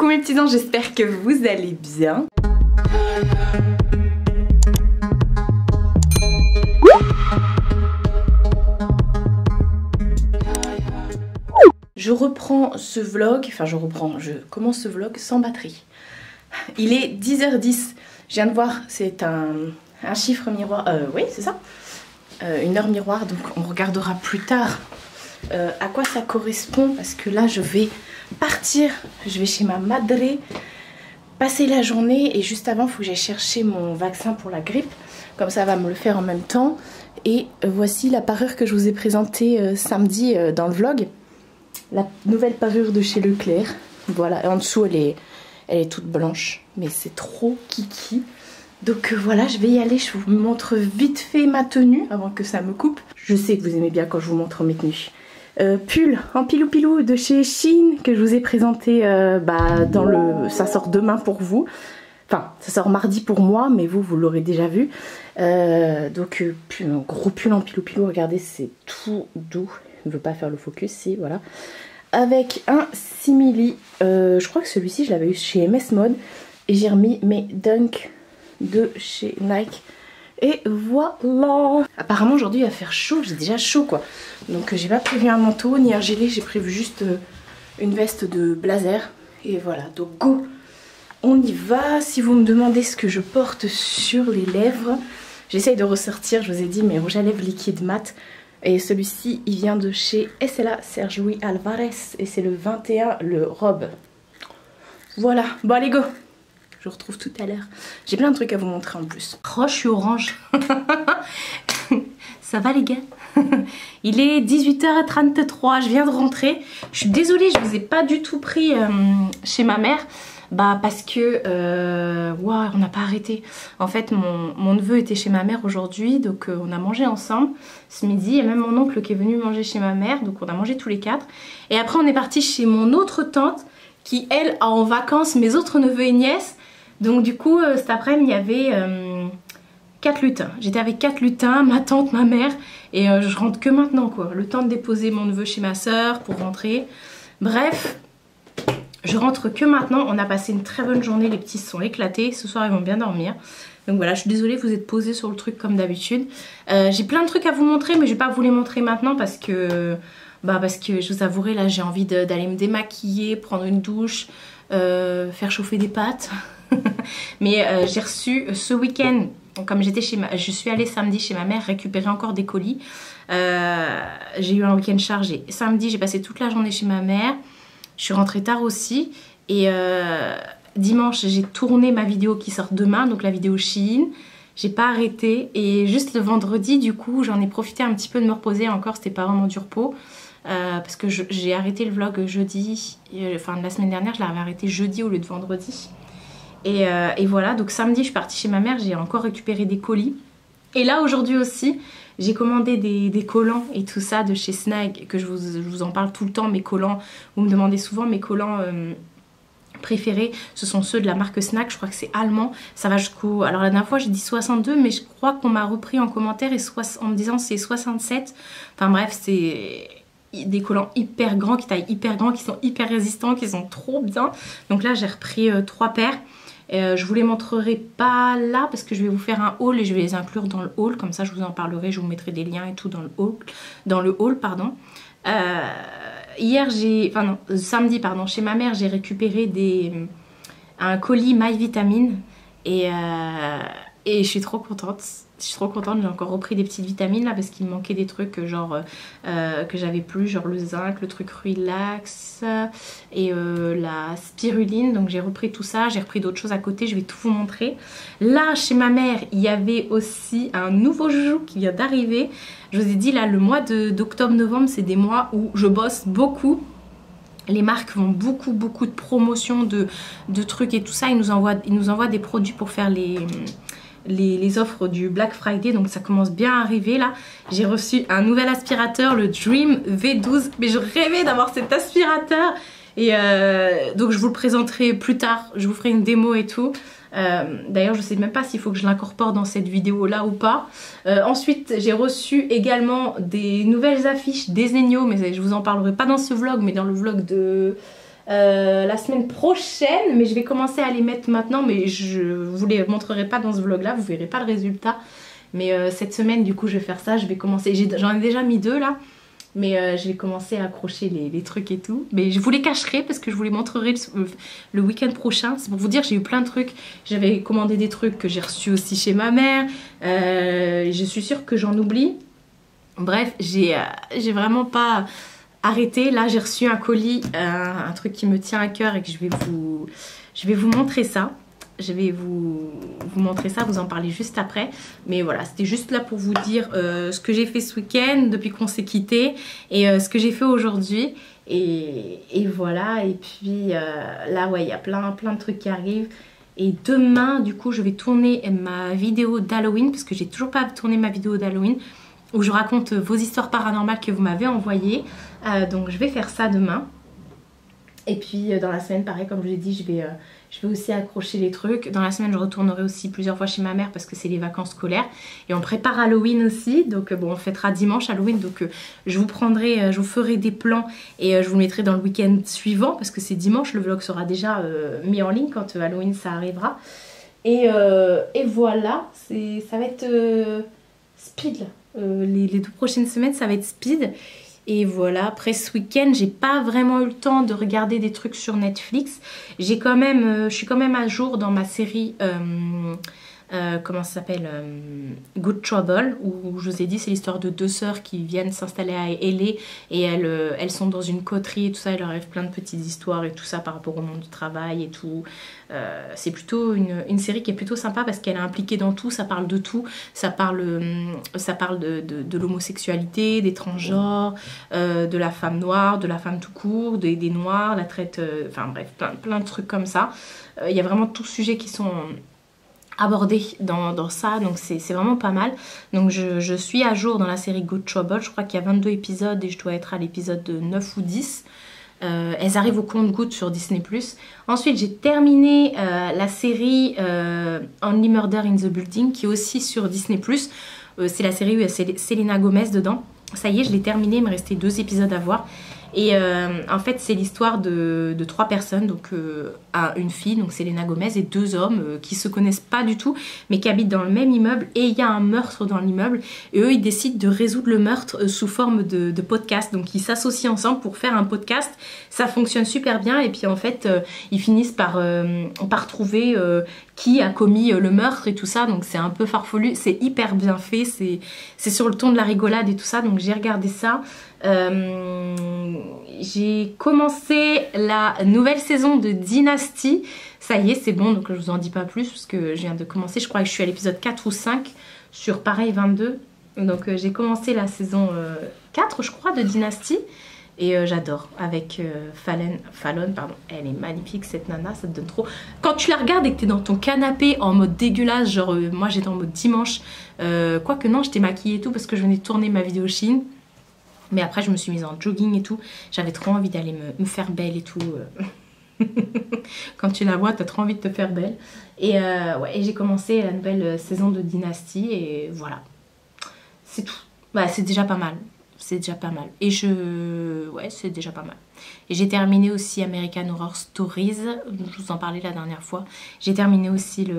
Coucou mes petits anges, j'espère que vous allez bien. Je reprends ce vlog, je commence ce vlog sans batterie. Il est 10h10, je viens de voir, c'est un chiffre miroir, oui c'est ça, une heure miroir, donc on regardera plus tard à quoi ça correspond, parce que là je vais partir, je vais chez ma madre, passer la journée, et juste avant il faut que j'aille chercher mon vaccin pour la grippe, comme ça va me le faire en même temps. Et voici la parure que je vous ai présentée samedi dans le vlog, la nouvelle parure de chez Leclerc. Voilà, en dessous elle est toute blanche, mais c'est trop kiki. Donc voilà, je vais y aller, je vous montre vite fait ma tenue avant que ça me coupe. Je sais que vous aimez bien quand je vous montre mes tenues. Pull en pilou-pilou de chez Shein que je vous ai présenté ça sort demain pour vous. Enfin, ça sort mardi pour moi, mais vous l'aurez déjà vu. Un gros pull en pilou-pilou, regardez, c'est tout doux. Je ne veux pas faire le focus, si, voilà. Avec un simili, je crois que celui-ci, je l'avais eu chez MS Mode. Et j'ai remis mes Dunk de chez Nike. Et voilà. Apparemment aujourd'hui il va faire chaud, j'ai déjà chaud quoi. Donc j'ai pas prévu un manteau ni un gilet, j'ai prévu juste une veste de blazer. Et voilà, donc go, on y va. Si vous me demandez ce que je porte sur les lèvres, j'essaye de ressortir, je vous ai dit, mes rouges à lèvres liquide mat. Et celui-ci il vient de chez SLA Serge Louis Alvarez. Et c'est le 21, le robe. Voilà, bon allez go, je vous retrouve tout à l'heure. J'ai plein de trucs à vous montrer en plus. Oh, je suis orange. Ça va les gars? Il est 18h33, je viens de rentrer. Je suis désolée, je vous ai pas du tout pris chez ma mère. Parce que on n'a pas arrêté. En fait mon neveu était chez ma mère aujourd'hui, donc on a mangé ensemble ce midi. Il y a même mon oncle qui est venu manger chez ma mère, donc on a mangé tous les quatre. Et après on est parti chez mon autre tante qui elle a en vacances mes autres neveux et nièces. Donc du coup cet après-midi il y avait 4 lutins. J'étais avec 4 lutins, ma tante, ma mère, et je rentre que maintenant quoi. Le temps de déposer mon neveu chez ma soeur pour rentrer. Bref, je rentre que maintenant. On a passé une très bonne journée, les petits se sont éclatés. Ce soir ils vont bien dormir. Donc voilà, je suis désolée, vous êtes posés sur le truc comme d'habitude. J'ai plein de trucs à vous montrer, mais je vais pas vous les montrer maintenant parce que je vous avouerai, là j'ai envie d'aller me démaquiller, prendre une douche, faire chauffer des pâtes. Mais j'ai reçu ce week-end, comme je suis allée samedi chez ma mère récupérer encore des colis. J'ai eu un week-end chargé. Samedi j'ai passé toute la journée chez ma mère. Je suis rentrée tard aussi. Et dimanche j'ai tourné ma vidéo qui sort demain, donc la vidéo Shein. J'ai pas arrêté. Et juste le vendredi du coup j'en ai profité un petit peu de me reposer. Encore c'était pas vraiment du repos. Parce que j'ai arrêté le vlog jeudi. Enfin la semaine dernière je l'avais arrêté jeudi au lieu de vendredi. Et voilà, donc samedi je suis partie chez ma mère, j'ai encore récupéré des colis. Et là aujourd'hui aussi, j'ai commandé des collants et tout ça de chez Snag, que je vous en parle tout le temps, mes collants. Vous me demandez souvent mes collants préférés, ce sont ceux de la marque Snag, je crois que c'est allemand. Ça va jusqu'au... Alors la dernière fois j'ai dit 62, mais je crois qu'on m'a repris en commentaire en me disant c'est 67. Enfin bref, c'est... des collants hyper grands, qui taillent hyper grand, qui sont hyper résistants, qui sont trop bien. Donc là j'ai repris 3 paires. Je vous les montrerai pas là parce que je vais vous faire un haul et je vais les inclure dans le haul, comme ça je vous en parlerai, je vous mettrai des liens et tout dans le haul pardon. Samedi pardon, chez ma mère j'ai récupéré un colis My Vitamine et je suis trop contente. Je suis trop contente, j'ai encore repris des petites vitamines là parce qu'il me manquait des trucs genre que j'avais plus, genre le zinc, le truc Relax et la spiruline. Donc j'ai repris tout ça, j'ai repris d'autres choses à côté, je vais tout vous montrer. Là chez ma mère il y avait aussi un nouveau joujou qui vient d'arriver. Je vous ai dit là le mois d'octobre-novembre c'est des mois où je bosse beaucoup. Les marques font beaucoup de promotions de trucs et tout ça. Ils nous envoient des produits pour faire les offres du Black Friday, donc ça commence bien à arriver là. J'ai reçu un nouvel aspirateur, le Dream V12, mais je rêvais d'avoir cet aspirateur et donc je vous le présenterai plus tard, je vous ferai une démo et tout. D'ailleurs je sais même pas s'il faut que je l'incorpore dans cette vidéo là ou pas. Ensuite j'ai reçu également des nouvelles affiches des Zegno, mais je vous en parlerai pas dans ce vlog mais dans le vlog de la semaine prochaine, mais je vais commencer à les mettre maintenant, mais je vous les montrerai pas dans ce vlog là, vous verrez pas le résultat. Mais cette semaine du coup je vais faire ça, je vais commencer, j'en ai déjà mis 2 là, mais je vais commencer à accrocher les trucs et tout. Mais je vous les cacherai parce que je vous les montrerai le week-end prochain. C'est pour vous dire, j'ai eu plein de trucs, j'avais commandé des trucs que j'ai reçus aussi chez ma mère, je suis sûre que j'en oublie. Bref, j'ai vraiment pas arrêté. Là j'ai reçu un colis, un truc qui me tient à cœur et que je vais vous montrer ça. Je vais vous montrer ça, vous en parler juste après. Mais voilà, c'était juste là pour vous dire ce que j'ai fait ce week-end depuis qu'on s'est quitté et ce que j'ai fait aujourd'hui. Et voilà, et puis là ouais, il y a plein de trucs qui arrivent. Et demain, du coup, je vais tourner ma vidéo d'Halloween parce que j'ai toujours pas tourné ma vidéo d'Halloween où je raconte vos histoires paranormales que vous m'avez envoyées. Donc je vais faire ça demain. Et puis dans la semaine, pareil, comme je l'ai dit, je vais aussi accrocher les trucs. Dans la semaine, je retournerai aussi plusieurs fois chez ma mère parce que c'est les vacances scolaires. Et on prépare Halloween aussi. Donc bon, on fêtera dimanche Halloween. Donc je vous ferai des plans et je vous mettrai dans le week-end suivant parce que c'est dimanche. Le vlog sera déjà mis en ligne quand Halloween ça arrivera. Et voilà, ça va être speed là. Les 2 prochaines semaines, ça va être speed. Et voilà, après ce week-end, j'ai pas vraiment eu le temps de regarder des trucs sur Netflix. Je suis quand même à jour dans ma série, comment ça s'appelle, Good Trouble, où je vous ai dit, c'est l'histoire de 2 sœurs qui viennent s'installer à LA et elles sont dans une coterie et tout ça, il leur arrive plein de petites histoires et tout ça par rapport au monde du travail et tout. C'est plutôt une série qui est plutôt sympa parce qu'elle est impliquée dans tout, ça parle de tout, ça parle de l'homosexualité, des transgenres, de la femme noire, de la femme tout court, des noirs, la traite, enfin bref, plein de trucs comme ça. Il y a vraiment tous sujets qui sont abordés dans ça, donc c'est vraiment pas mal. Donc je suis à jour dans la série Good Trouble, je crois qu'il y a 22 épisodes et je dois être à l'épisode 9 ou 10. Elles arrivent au compte-gouttes sur Disney+. Ensuite, j'ai terminé la série Only Murder in the Building, qui est aussi sur Disney+. C'est la série où il y a Selena Gomez dedans. Ça y est, je l'ai terminée, il me restait 2 épisodes à voir. Et en fait, c'est l'histoire de 3 personnes, donc une fille, donc Selena Gomez, et 2 hommes qui se connaissent pas du tout, mais qui habitent dans le même immeuble, et il y a un meurtre dans l'immeuble, et eux, ils décident de résoudre le meurtre sous forme de podcast, donc ils s'associent ensemble pour faire un podcast, ça fonctionne super bien, et puis en fait, ils finissent par trouver qui a commis le meurtre et tout ça, donc c'est un peu farfelu, c'est hyper bien fait, c'est sur le ton de la rigolade et tout ça, donc j'ai regardé ça. J'ai commencé la nouvelle saison de Dynasty, ça y est, c'est bon, donc je vous en dis pas plus parce que je viens de commencer, je crois que je suis à l'épisode 4 ou 5 sur pareil 22, donc j'ai commencé la saison 4 je crois de Dynasty. Et j'adore, avec Fallon, pardon, elle est magnifique cette nana, ça te donne trop. Quand tu la regardes et que t'es dans ton canapé en mode dégueulasse, genre moi j'étais en mode dimanche, quoique non, j'étais maquillée et tout parce que je venais de tourner ma vidéo Chine. Mais après je me suis mise en jogging et tout, j'avais trop envie d'aller me faire belle et tout. Quand tu la vois, t'as trop envie de te faire belle. Et ouais, j'ai commencé la nouvelle saison de Dynasty et voilà, c'est tout. Bah, c'est déjà pas mal. C'est déjà pas mal. Et ouais, c'est déjà pas mal. Et j'ai terminé aussi American Horror Stories. Je vous en parlais la dernière fois. J'ai terminé aussi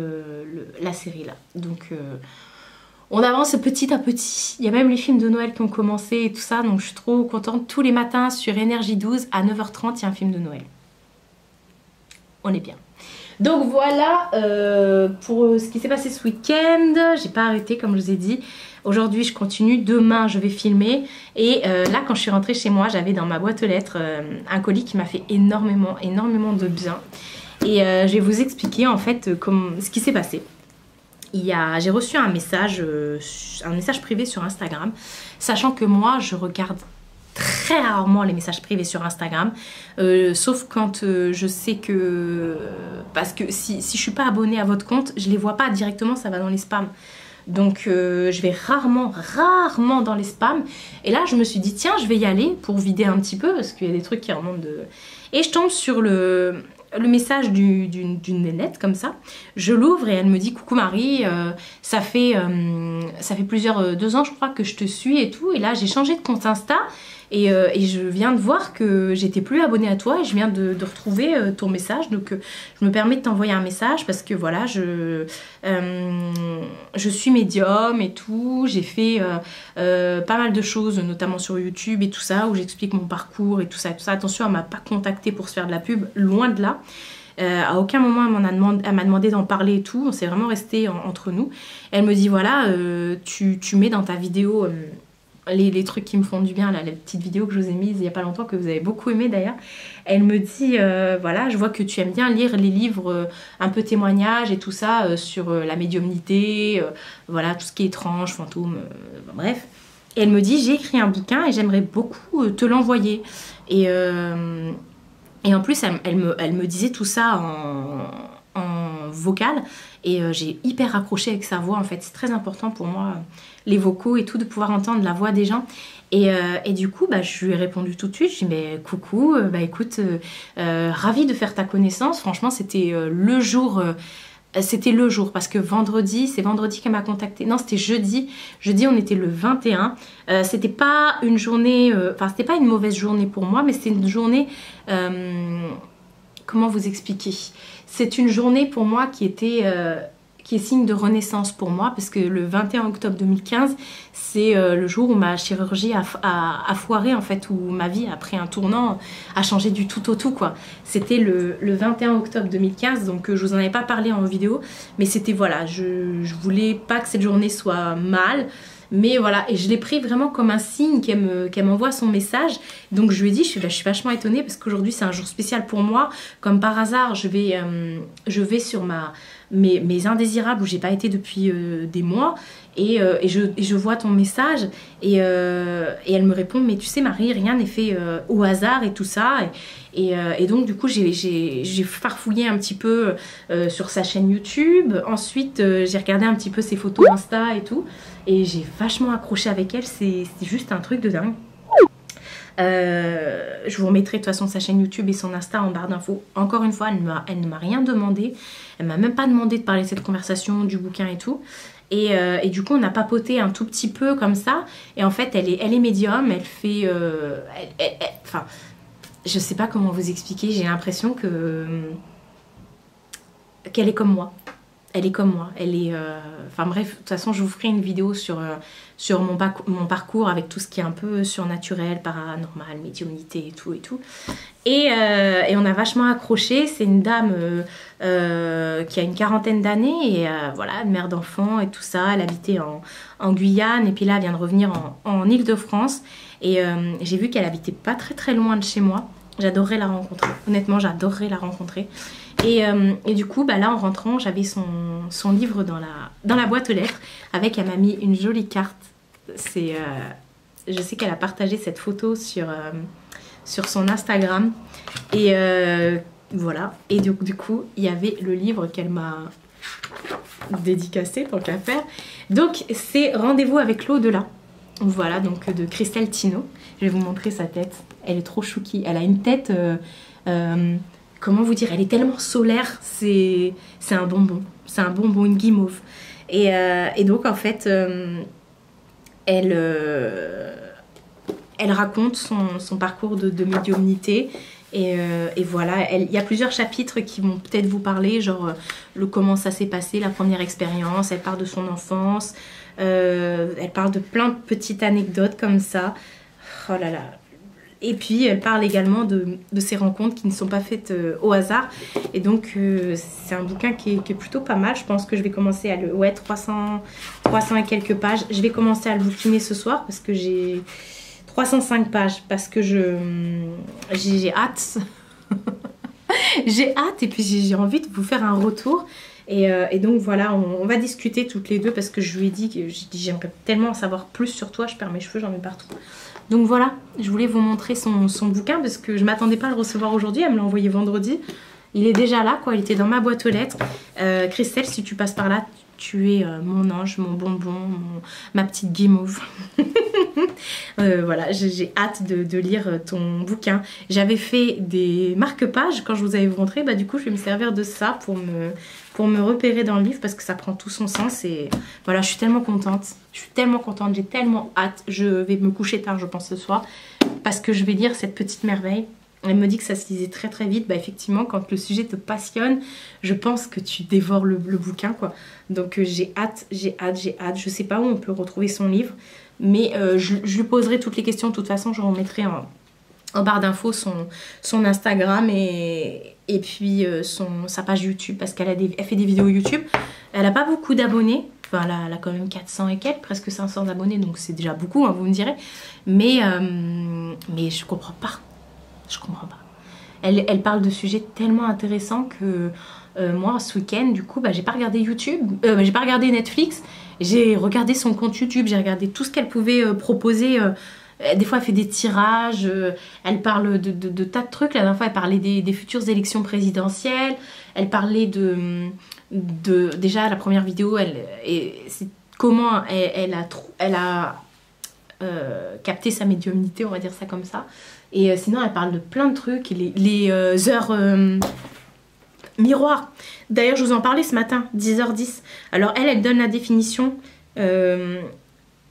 la série là. Donc, on avance petit à petit. Il y a même les films de Noël qui ont commencé et tout ça. Donc, je suis trop contente. Tous les matins sur Énergie 12 à 9h30, il y a un film de Noël. On est bien. Donc voilà pour ce qui s'est passé ce week-end. J'ai pas arrêté comme je vous ai dit. Aujourd'hui je continue, demain je vais filmer. Et là quand je suis rentrée chez moi, j'avais dans ma boîte aux lettres un colis qui m'a fait énormément de bien. Et je vais vous expliquer en fait ce qui s'est passé. J'ai reçu un message privé sur Instagram. Sachant que moi je regarde très rarement les messages privés sur Instagram, sauf quand je sais que... Parce que si je suis pas abonnée à votre compte, je les vois pas directement, ça va dans les spams. Donc je vais rarement dans les spams. Et là je me suis dit tiens, je vais y aller pour vider un petit peu parce qu'il y a des trucs qui remontent de... Et je tombe sur le message d'une nénette comme ça. Je l'ouvre et elle me dit coucou Marie, ça fait 2 ans je crois que je te suis et tout. Et là j'ai changé de compte Insta. et je viens de voir que j'étais plus abonnée à toi et je viens de retrouver ton message. Donc je me permets de t'envoyer un message parce que voilà, je suis médium et tout. J'ai fait pas mal de choses, notamment sur YouTube et tout ça, où j'explique mon parcours et tout ça. Attention, elle m'a pas contactée pour se faire de la pub, loin de là. À aucun moment elle m'a demandé d'en parler et tout, on s'est vraiment resté entre nous. Elle me dit voilà, tu mets dans ta vidéo les trucs qui me font du bien, là, les petites vidéos que je vous ai mises il y a pas longtemps, que vous avez beaucoup aimé d'ailleurs. Elle me dit voilà, je vois que tu aimes bien lire les livres un peu témoignages et tout ça sur la médiumnité, voilà, tout ce qui est étrange, fantôme, bref. Et elle me dit j'ai écrit un bouquin et j'aimerais beaucoup te l'envoyer. Et en plus, elle me disait tout ça en vocal. Et j'ai hyper accroché avec sa voix. En fait, c'est très important pour moi, les vocaux et tout, de pouvoir entendre la voix des gens. Et du coup, bah, je lui ai répondu tout de suite. Je lui ai dit, coucou, bah, écoute, ravie de faire ta connaissance. Franchement, c'était le jour... C'était le jour, parce que vendredi, c'est vendredi qu'elle m'a contacté. Non, c'était jeudi. Jeudi, on était le 21. C'était pas une journée... Enfin, c'était pas une mauvaise journée pour moi, mais c'était une journée... comment vous expliquer? C'est une journée pour moi qui était... qui est signe de renaissance pour moi, parce que le 21 octobre 2015, c'est le jour où ma chirurgie a foiré, en fait, où ma vie a pris un tournant, a changé du tout au tout, quoi. C'était le 21 octobre 2015, donc je vous en avais pas parlé en vidéo, mais c'était, voilà, je voulais pas que cette journée soit mal, mais voilà, et je l'ai pris vraiment comme un signe qu'elle m'envoie son message. Donc je lui ai dit, je suis vachement étonnée, parce qu'aujourd'hui c'est un jour spécial pour moi. Comme par hasard, je vais sur mes indésirables où j'ai pas été depuis des mois, et je vois ton message, et elle me répond, mais tu sais Marie, rien n'est fait au hasard et tout ça. Et donc du coup j'ai farfouillé un petit peu sur sa chaîne YouTube. Ensuite j'ai regardé un petit peu ses photos Insta et tout, et j'ai vachement accroché avec elle. C'est juste un truc de dingue. Je vous remettrai de toute façon sa chaîne YouTube et son Insta en barre d'infos. Encore une fois, elle ne m'a rien demandé. Elle m'a même pas demandé de parler de cette conversation, du bouquin et tout. Et du coup, on a papoté un tout petit peu comme ça. Et en fait, elle est médium. Elle fait... enfin, je sais pas comment vous expliquer. J'ai l'impression qu'elle est comme moi. Elle est comme moi, elle est... Enfin bref, de toute façon, je vous ferai une vidéo sur mon parcours avec tout ce qui est un peu surnaturel, paranormal, médiumnité et tout et tout. Et on a vachement accroché. C'est une dame qui a une quarantaine d'années et voilà, mère d'enfant et tout ça. Elle habitait en Guyane et puis là, elle vient de revenir en Île-de-France. Et j'ai vu qu'elle habitait pas très très loin de chez moi. J'adorerais la rencontrer. Honnêtement, j'adorerais la rencontrer. Et du coup, bah là en rentrant, j'avais son livre dans la boîte aux lettres. Elle m'a mis une jolie carte. Je sais qu'elle a partagé cette photo sur son Instagram. Et voilà. Et du coup, il y avait le livre qu'elle m'a dédicacé, tant qu'à faire. Donc, c'est Rendez-vous avec l'au-delà. Voilà, donc de Christelle Tino. Je vais vous montrer sa tête. Elle est trop chouki. Elle a une tête... comment vous dire, elle est tellement solaire, c'est un bonbon. C'est un bonbon, une guimauve. Et donc, en fait, elle raconte son parcours de médiumnité. Et voilà, il y a plusieurs chapitres qui vont peut-être vous parler, genre comment ça s'est passé, la première expérience. Elle parle de son enfance. Elle parle de plein de petites anecdotes comme ça. Oh là là. Et puis elle parle également de ces rencontres qui ne sont pas faites au hasard. Et donc c'est un bouquin qui est plutôt pas mal. Je pense que je vais commencer à le... Ouais, 300 et quelques pages. Je vais commencer à le bouquiner ce soir parce que j'ai 305 pages. Parce que j'ai hâte. J'ai hâte et puis j'ai envie de vous faire un retour. Et donc voilà, on va discuter toutes les deux parce que je lui ai dit que j'aimerais tellement en savoir plus sur toi. Je perds mes cheveux, j'en mets partout. Donc voilà, je voulais vous montrer son bouquin parce que je m'attendais pas à le recevoir aujourd'hui. Elle me l'a envoyé vendredi. Il est déjà là, quoi. Il était dans ma boîte aux lettres. Christelle, si tu passes par là, tu es mon ange, mon bonbon, ma petite guimauve. Voilà, j'ai hâte de lire ton bouquin. J'avais fait des marque-pages quand je vous avais montré, bah du coup je vais me servir de ça pour me repérer dans le livre parce que ça prend tout son sens et voilà, je suis tellement contente. Je suis tellement contente, j'ai tellement hâte. Je vais me coucher tard, je pense, ce soir parce que je vais lire cette petite merveille. Elle me dit que ça se lisait très très vite. Bah effectivement, quand le sujet te passionne, je pense que tu dévores le bouquin, quoi. Donc j'ai hâte, j'ai hâte, j'ai hâte. Je sais pas où on peut retrouver son livre, mais je lui poserai toutes les questions. De toute façon, je remettrai en barre d'infos son Instagram et puis sa page YouTube parce qu'elle fait des vidéos YouTube. Elle a pas beaucoup d'abonnés. Enfin, elle a quand même 400 et quelques, presque 500 abonnés, donc c'est déjà beaucoup, hein, vous me direz. Mais je comprends pas. Je comprends pas. Elle parle de sujets tellement intéressants que moi, ce week-end, du coup, bah, j'ai pas regardé YouTube, j'ai pas regardé Netflix, j'ai regardé son compte YouTube, j'ai regardé tout ce qu'elle pouvait proposer. Des fois, elle fait des tirages, elle parle de tas de trucs. La dernière fois, elle parlait des futures élections présidentielles. Elle parlait déjà, la première vidéo, c'est comment elle a capté sa médiumnité, on va dire ça comme ça. Et sinon, elle parle de plein de trucs, les heures miroirs. D'ailleurs, je vous en parlais ce matin, 10h10. Alors, elle donne la définition.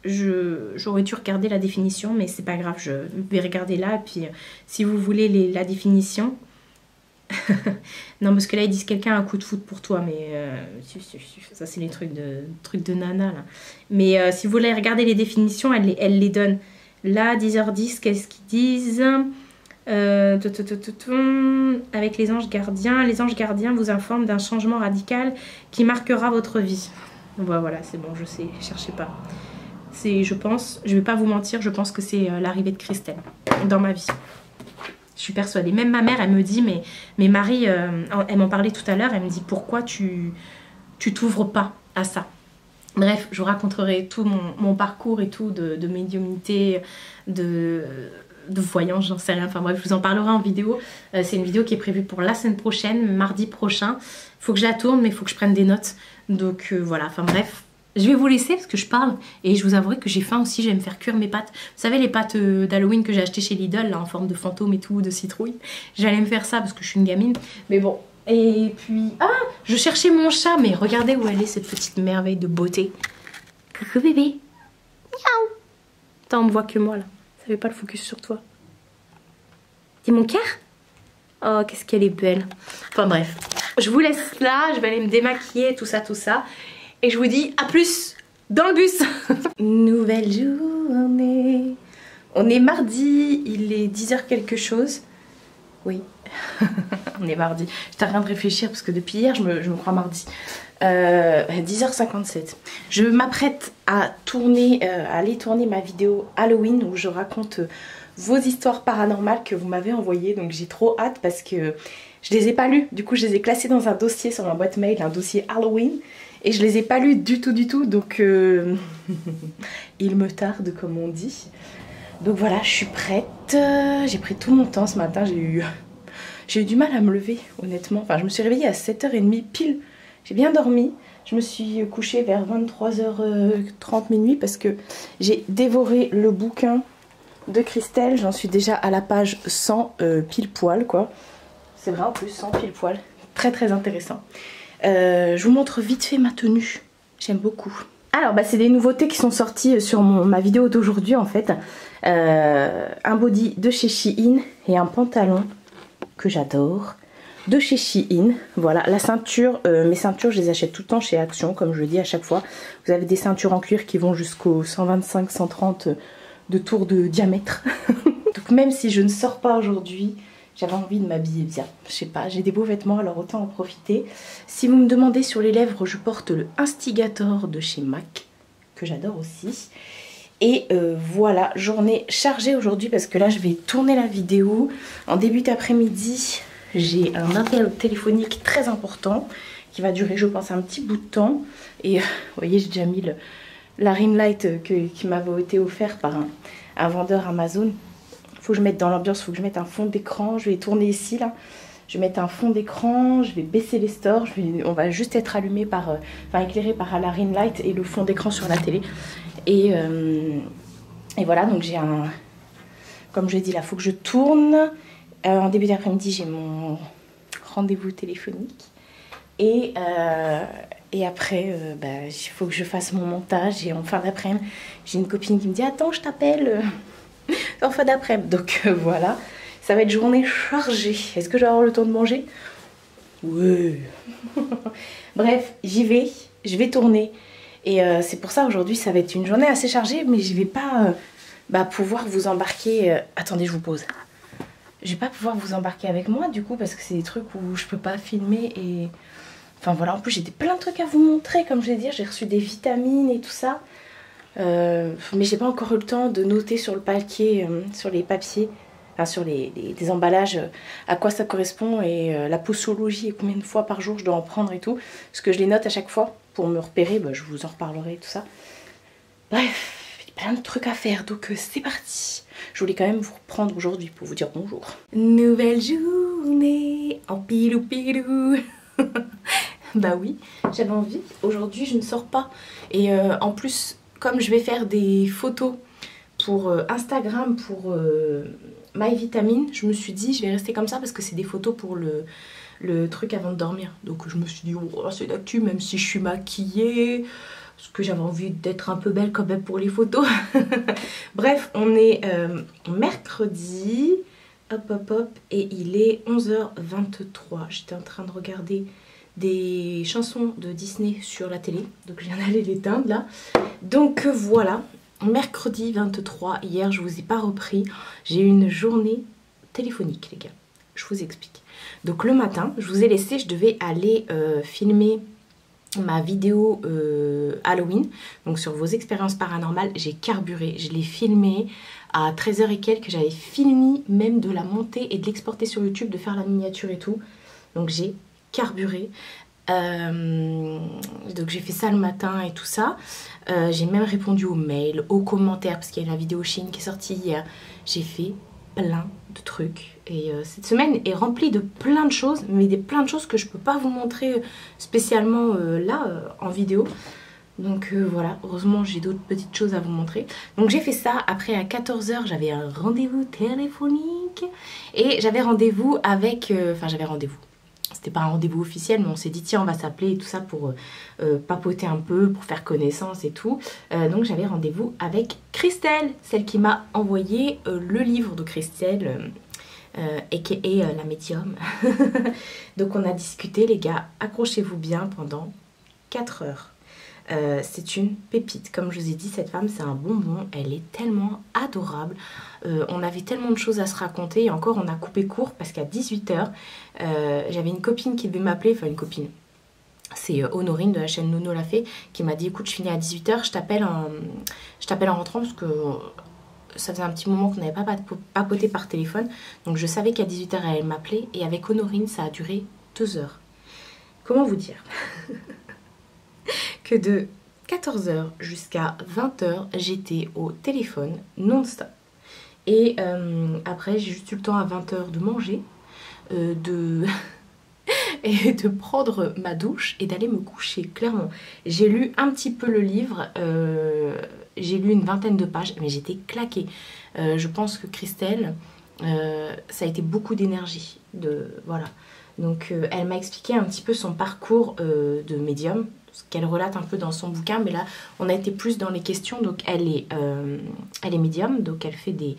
J'aurais dû regarder la définition, mais c'est pas grave, je vais regarder là. Et puis, si vous voulez la définition... non, parce que là, ils disent quelqu'un a un coup de foudre pour toi, mais ça, c'est les trucs de nana, là. Mais si vous voulez regarder les définitions, elle les donne. Là, 10h10, qu'est-ce qu'ils disent? Avec les anges gardiens vous informent d'un changement radical qui marquera votre vie. Voilà, c'est bon, je sais, cherchez pas. Je pense, je vais pas vous mentir, je pense que c'est l'arrivée de Christelle dans ma vie. Je suis persuadée. Même ma mère, elle me dit, mais Marie, elle m'en parlait tout à l'heure, elle me dit, pourquoi tu t'ouvres pas à ça? Bref, je vous raconterai tout mon parcours et tout de médiumnité, de voyance, j'en sais rien. Enfin bref, je vous en parlerai en vidéo. C'est une vidéo qui est prévue pour la semaine prochaine, mardi prochain. Il faut que je la tourne, mais il faut que je prenne des notes. Donc voilà, enfin bref. Je vais vous laisser parce que je parle et je vous avouerai que j'ai faim aussi, je vais me faire cuire mes pâtes. Vous savez les pâtes d'Halloween que j'ai achetées chez Lidl, là, en forme de fantôme et tout, de citrouille. J'allais me faire ça parce que je suis une gamine. Mais bon, et puis... Ah, je cherchais mon chat, mais regardez où elle est, cette petite merveille de beauté. Coucou bébé. Miaou. Attends, on me voit que moi là. Ça fait pas le focus sur toi. T'es mon cœur? Oh, qu'est-ce qu'elle est belle. Enfin bref, je vous laisse là, je vais aller me démaquiller, tout ça, tout ça. Et je vous dis à plus dans le bus. Nouvelle journée. On est mardi, il est 10h quelque chose. Oui, on est mardi. J'étais en train de réfléchir parce que depuis hier, je me crois mardi. 10h57. Je m'apprête à aller tourner ma vidéo Halloween où je raconte vos histoires paranormales que vous m'avez envoyées. Donc j'ai trop hâte parce que je les ai pas lues. Du coup, je les ai classées dans un dossier sur ma boîte mail, un dossier Halloween. Et je les ai pas lus du tout, donc il me tarde comme on dit. Donc voilà, je suis prête. J'ai pris tout mon temps ce matin, j'ai eu du mal à me lever honnêtement. Enfin, je me suis réveillée à 7h30 pile. J'ai bien dormi. Je me suis couchée vers 23h30 minuit parce que j'ai dévoré le bouquin de Christelle. J'en suis déjà à la page 100 pile poil quoi. C'est vrai en plus, 100 pile poil. Très très intéressant. Je vous montre vite fait ma tenue, j'aime beaucoup. Alors bah, c'est des nouveautés qui sont sorties sur ma vidéo d'aujourd'hui en fait. Un body de chez Shein et un pantalon que j'adore de chez Shein. Voilà, la ceinture, mes ceintures je les achète tout le temps chez Action comme je le dis à chaque fois. Vous avez des ceintures en cuir qui vont jusqu'au 125-130 de tours de diamètre. Donc même si je ne sors pas aujourd'hui, j'avais envie de m'habiller bien, je sais pas, j'ai des beaux vêtements alors autant en profiter. Si vous me demandez sur les lèvres, je porte le Instigator de chez MAC, que j'adore aussi. Et voilà, journée chargée aujourd'hui parce que là je vais tourner la vidéo. En début d'après-midi, j'ai un appel téléphonique très important qui va durer je pense un petit bout de temps. Et vous voyez, j'ai déjà mis la ring light qui m'avait été offert par un vendeur Amazon. Faut que je mette dans l'ambiance, faut que je mette un fond d'écran. Je vais tourner ici là. Je vais mettre un fond d'écran, je vais baisser les stores. On va juste être allumé éclairé par la ring light et le fond d'écran sur la télé. Et Et voilà, donc j'ai un... Comme je l'ai dit, là, il faut que je tourne. En début d'après-midi, j'ai mon rendez-vous téléphonique. Et après, il faut que je fasse mon montage. Et en fin d'après-midi, j'ai une copine qui me dit « Attends, je t'appelle en fin d'après-midi. » Donc voilà, ça va être journée chargée. Est-ce que je vais avoir le temps de manger? Oui. Bref, j'y vais. Je vais tourner. Et c'est pour ça, aujourd'hui, ça va être une journée assez chargée. Mais je vais pas pouvoir vous embarquer... Attendez, je vous pose. Je vais pas pouvoir vous embarquer avec moi, du coup, parce que c'est des trucs où je peux pas filmer et... Enfin voilà, en plus j'ai plein de trucs à vous montrer, comme je vais dire, j'ai reçu des vitamines et tout ça. Mais j'ai pas encore eu le temps de noter sur le papier, sur les papiers, enfin sur les emballages, à quoi ça correspond et la posologie et combien de fois par jour je dois en prendre et tout. Parce que je les note à chaque fois pour me repérer, je vous en reparlerai et tout ça. Bref, il y a plein de trucs à faire, donc c'est parti. Je voulais quand même vous reprendre aujourd'hui pour vous dire bonjour. Nouvelle journée en pilou-pilou. Bah oui, j'avais envie. Aujourd'hui, je ne sors pas. Et en plus, comme je vais faire des photos pour Instagram, pour MyVitamine, je me suis dit, je vais rester comme ça parce que c'est des photos pour le truc avant de dormir. Donc je me suis dit, oh, c'est d'actu, même si je suis maquillée, parce que j'avais envie d'être un peu belle quand même pour les photos. Bref, on est mercredi, hop hop hop, et il est 11h23. J'étais en train de regarder des chansons de Disney sur la télé, donc je viens d'aller l'éteindre là. Donc voilà, mercredi 23, hier je vous ai pas repris, j'ai eu une journée téléphonique les gars, je vous explique. Donc le matin, je vous ai laissé, je devais aller filmer ma vidéo Halloween, donc sur vos expériences paranormales. J'ai carburé, je l'ai filmé à 13h et quelques, j'avais fini même de la monter et de l'exporter sur YouTube, de faire la miniature et tout, donc j'ai carburé. Donc j'ai fait ça le matin et tout ça. J'ai même répondu aux mails, aux commentaires, parce qu'il y a la vidéo Chine qui est sortie hier. J'ai fait plein de trucs et cette semaine est remplie de plein de choses, mais plein de choses que je peux pas vous montrer spécialement là en vidéo. Donc voilà, heureusement j'ai d'autres petites choses à vous montrer. Donc j'ai fait ça, après à 14h j'avais un rendez-vous téléphonique et j'avais rendez-vous avec... Enfin j'avais rendez-vous. C'était pas un rendez-vous officiel, mais on s'est dit tiens on va s'appeler et tout ça pour papoter un peu, pour faire connaissance et tout. Donc j'avais rendez-vous avec Christelle, celle qui m'a envoyé le livre de Christelle, aka la médium. Donc on a discuté les gars, accrochez-vous bien pendant 4 heures. C'est une pépite, comme je vous ai dit, cette femme c'est un bonbon, elle est tellement adorable, on avait tellement de choses à se raconter et encore on a coupé court parce qu'à 18h j'avais une copine qui devait m'appeler, enfin une copine, c'est Honorine de la chaîne Nono l'a fait, qui m'a dit écoute je finis à 18h, je t'appelle en rentrant parce que ça faisait un petit moment qu'on n'avait pas papoté par téléphone, donc je savais qu'à 18h elle allait m'appeler et avec Honorine ça a duré 2 heures. Comment vous dire que de 14h jusqu'à 20h, j'étais au téléphone non-stop. Et après, j'ai juste eu le temps à 20h de manger, et de prendre ma douche et d'aller me coucher, clairement. J'ai lu un petit peu le livre, j'ai lu une 20aine de pages, mais j'étais claquée. Je pense que Christelle, ça a été beaucoup d'énergie, voilà. Donc elle m'a expliqué un petit peu son parcours de médium, ce qu'elle relate un peu dans son bouquin, mais là on a été plus dans les questions. Donc elle est médium, donc elle fait des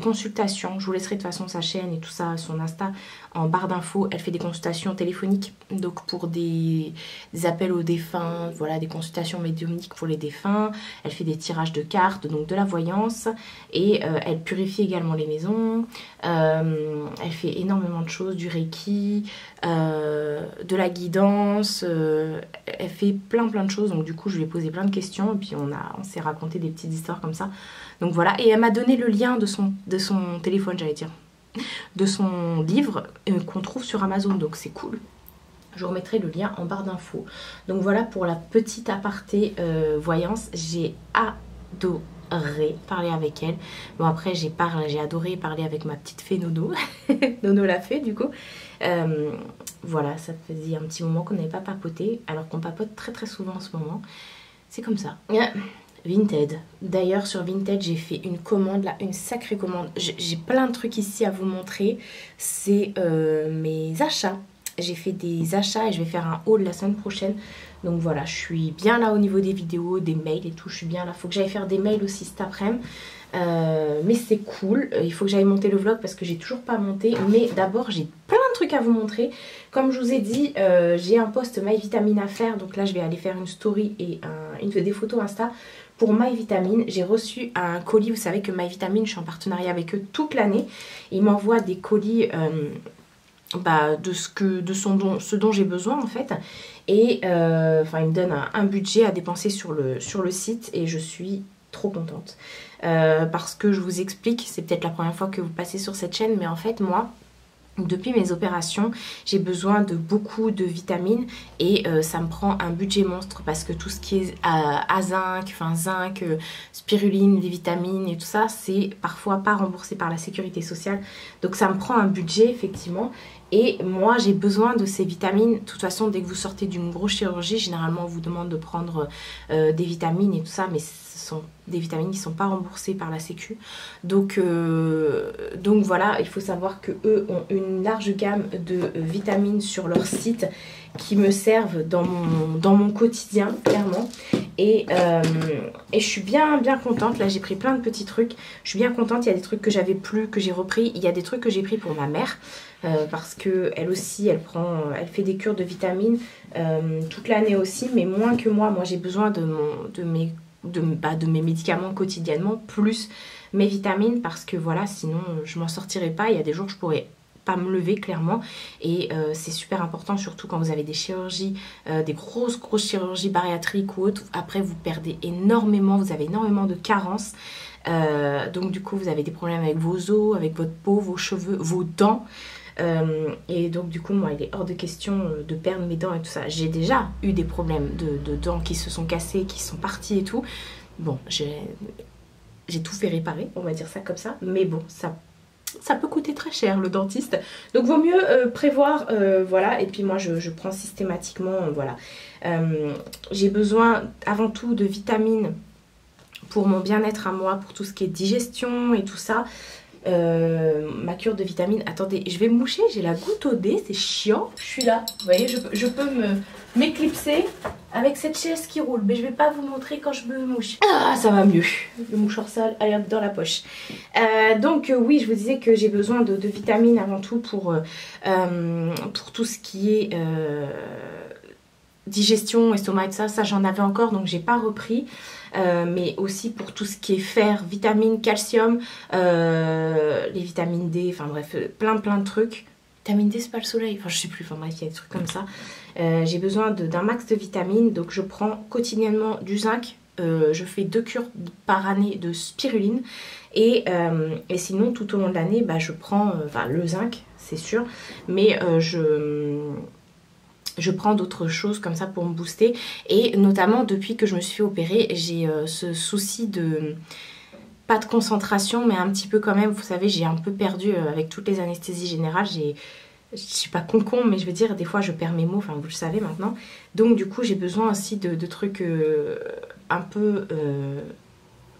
consultations. Je vous laisserai de toute façon sa chaîne et tout ça, son Insta en barre d'infos. Elle fait des consultations téléphoniques, donc pour des appels aux défunts, voilà, des consultations médiumniques pour les défunts. Elle fait des tirages de cartes, donc de la voyance, et elle purifie également les maisons. Elle fait énormément de choses, du reiki, de la guidance, elle fait plein de choses. Donc du coup je lui ai posé plein de questions et puis on s'est raconté des petites histoires comme ça. Donc voilà, et elle m'a donné le lien de son téléphone, j'allais dire, de son livre qu'on trouve sur Amazon, donc c'est cool. Je vous remettrai le lien en barre d'infos. Donc voilà pour la petite aparté voyance. J'ai adoré parler avec elle. Bon après j'ai adoré parler avec ma petite fée Nono. Nono l'a fait du coup. Voilà, ça faisait un petit moment qu'on n'avait pas papoté, alors qu'on papote très souvent en ce moment. C'est comme ça. Vinted. D'ailleurs sur Vinted j'ai fait une commande là, une sacrée commande. J'ai plein de trucs ici à vous montrer. C'est mes achats. J'ai fait des achats et je vais faire un haul la semaine prochaine. Donc voilà, je suis bien là au niveau des vidéos, des mails et tout. Je suis bien là. Faut que j'aille faire des mails aussi cet après-midi. Mais c'est cool. Il faut que j'aille monter le vlog parce que j'ai toujours pas monté. Mais d'abord j'ai plein de trucs à vous montrer. Comme je vous ai dit, j'ai un post MyVitamine à faire. Donc là je vais aller faire une story et des photos Insta pour MyVitamine. J'ai reçu un colis. Vous savez que MyVitamine, je suis en partenariat avec eux toute l'année. Ils m'envoient des colis ce dont j'ai besoin en fait. Et ils me donnent un budget à dépenser sur le site et je suis trop contente. Parce que je vous explique, c'est peut-être la première fois que vous passez sur cette chaîne, mais en fait moi, depuis mes opérations, j'ai besoin de beaucoup de vitamines et ça me prend un budget monstre parce que tout ce qui est zinc, spiruline, les vitamines et tout ça, c'est parfois pas remboursé par la sécurité sociale. Donc ça me prend un budget effectivement. Et moi j'ai besoin de ces vitamines. De toute façon dès que vous sortez d'une grosse chirurgie, généralement on vous demande de prendre des vitamines et tout ça, mais ce sont des vitamines qui ne sont pas remboursées par la sécu. Donc voilà, il faut savoir que eux ont une large gamme de vitamines sur leur site qui me servent dans mon quotidien clairement. Et je suis bien contente. Là j'ai pris plein de petits trucs. Je suis bien contente. Il y a des trucs que j'avais plus, que j'ai repris. Il y a des trucs que j'ai pris pour ma mère. Parce que elle aussi elle fait des cures de vitamines toute l'année aussi, mais moins que moi. Moi j'ai besoin de mes médicaments quotidiennement plus mes vitamines parce que voilà, sinon je m'en sortirais pas. Il y a des jours je pourrais pas me lever clairement et c'est super important, surtout quand vous avez des chirurgies, des grosses chirurgies bariatriques ou autres. Après vous perdez énormément, vous avez énormément de carences. Donc du coup vous avez des problèmes avec vos os, avec votre peau, vos cheveux, vos dents. Et donc du coup moi il est hors de question de perdre mes dents et tout ça. J'ai déjà eu des problèmes de dents qui se sont cassées, qui sont parties et tout. Bon j'ai tout fait réparer, on va dire ça comme ça. Mais bon ça peut coûter très cher le dentiste. Donc vaut mieux prévoir, voilà. Et puis moi je prends systématiquement, voilà. J'ai besoin avant tout de vitamines pour mon bien-être à moi, pour tout ce qui est digestion et tout ça. Ma cure de vitamines, attendez, je vais me moucher, j'ai la goutte au nez, c'est chiant. Je suis là, vous voyez, je peux m'éclipser avec cette chaise qui roule, mais je vais pas vous montrer quand je me mouche. Ah, ça va mieux, le mouchoir sale, allez hop, dans la poche. Donc oui, je vous disais que j'ai besoin de vitamines avant tout pour tout ce qui est digestion, estomac et ça j'en avais encore, donc j'ai pas repris. Mais aussi pour tout ce qui est fer, vitamines, calcium, les vitamines D, enfin bref, plein de trucs. Vitamine D c'est pas le soleil, enfin je sais plus, enfin bref il y a des trucs comme ça. J'ai besoin d'un max de vitamines, donc je prends quotidiennement du zinc. Je fais 2 cures par année de spiruline et sinon tout au long de l'année bah, je prends le zinc c'est sûr, mais je prends d'autres choses comme ça pour me booster. Et notamment depuis que je me suis fait opérer, j'ai ce souci de... pas de concentration, mais un petit peu quand même. Vous savez, j'ai un peu perdu avec toutes les anesthésies générales. Je suis pas concombre, mais je veux dire, des fois je perds mes mots, enfin vous le savez maintenant. Donc du coup j'ai besoin aussi de trucs un peu...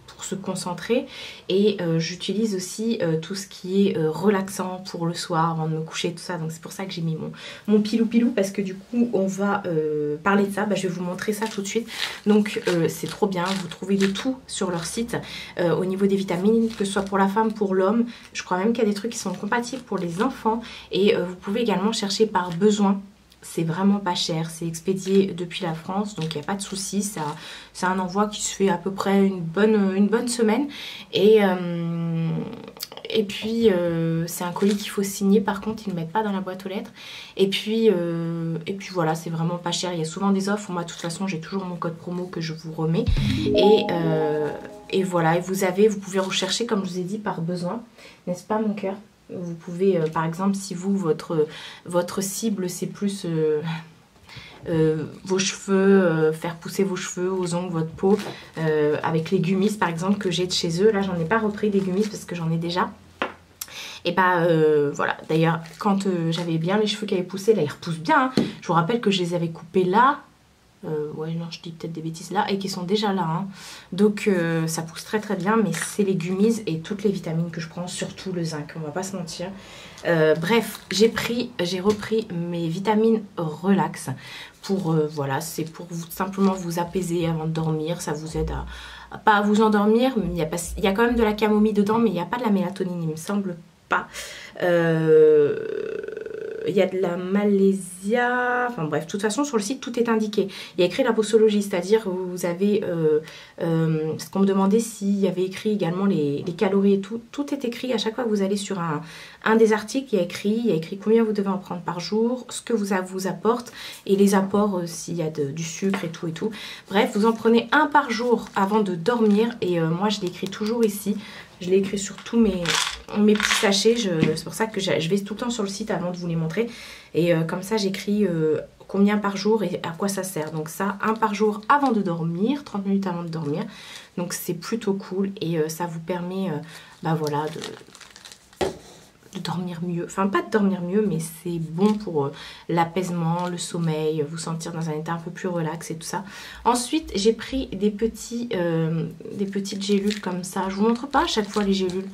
pour se concentrer et j'utilise aussi tout ce qui est relaxant pour le soir avant de me coucher, tout ça. Donc c'est pour ça que j'ai mis mon pilou parce que du coup on va parler de ça. Bah, je vais vous montrer ça tout de suite. Donc c'est trop bien, vous trouvez de tout sur leur site au niveau des vitamines, que ce soit pour la femme, pour l'homme. Je crois même qu'il y a des trucs qui sont compatibles pour les enfants et vous pouvez également chercher par besoin. C'est vraiment pas cher, c'est expédié depuis la France, donc il n'y a pas de souci. C'est un envoi qui se fait à peu près une bonne semaine. Et puis c'est un colis qu'il faut signer, par contre ils ne le mettent pas dans la boîte aux lettres. Et puis voilà, c'est vraiment pas cher. Il y a souvent des offres, moi de toute façon j'ai toujours mon code promo que je vous remets. Et voilà, et vous pouvez rechercher comme je vous ai dit par besoin, n'est-ce pas mon cœur? Vous pouvez, par exemple, si vous, votre cible, c'est plus vos cheveux, faire pousser vos cheveux, aux ongles, votre peau, avec les gummies, par exemple, que j'ai de chez eux. Là, j'en ai pas repris des gummies parce que j'en ai déjà. Et bah, voilà. D'ailleurs, quand j'avais bien les cheveux qui avaient poussé, là, ils repoussent bien. Hein. Je vous rappelle que je les avais coupés là, Ouais, non, je dis peut-être des bêtises là, et qui sont déjà là, hein. Donc ça pousse très très bien, mais c'est les gummies et toutes les vitamines que je prends, surtout le zinc, on va pas se mentir. Bref, j'ai repris mes vitamines relax pour, voilà, c'est pour simplement vous apaiser avant de dormir. Ça vous aide pas à vous endormir, mais il y a quand même de la camomille dedans, mais il n'y a pas de la mélatonine, il me semble pas. Il y a de la Malaysia, enfin bref, de toute façon sur le site tout est indiqué. Il y a écrit la posologie, c'est-à-dire vous avez, ce qu'on me demandait s'il y avait écrit également les calories et tout. Tout est écrit à chaque fois que vous allez sur un des articles, il y a écrit combien vous devez en prendre par jour, ce que vous apporte et les apports s'il y a du sucre et tout et tout. Bref, vous en prenez un par jour avant de dormir et moi je l'écris toujours ici. Je l'ai écrit sur tous mes petits sachets. C'est pour ça que je vais tout le temps sur le site avant de vous les montrer. Et comme ça, j'écris combien par jour et à quoi ça sert. Donc ça, un par jour avant de dormir, 30 minutes avant de dormir. Donc c'est plutôt cool et ça vous permet bah voilà, de dormir mieux. Enfin, pas de dormir mieux, mais c'est bon pour l'apaisement, le sommeil, vous sentir dans un état un peu plus relax et tout ça. Ensuite, j'ai pris des petites gélules comme ça. Je vous montre pas à chaque fois les gélules.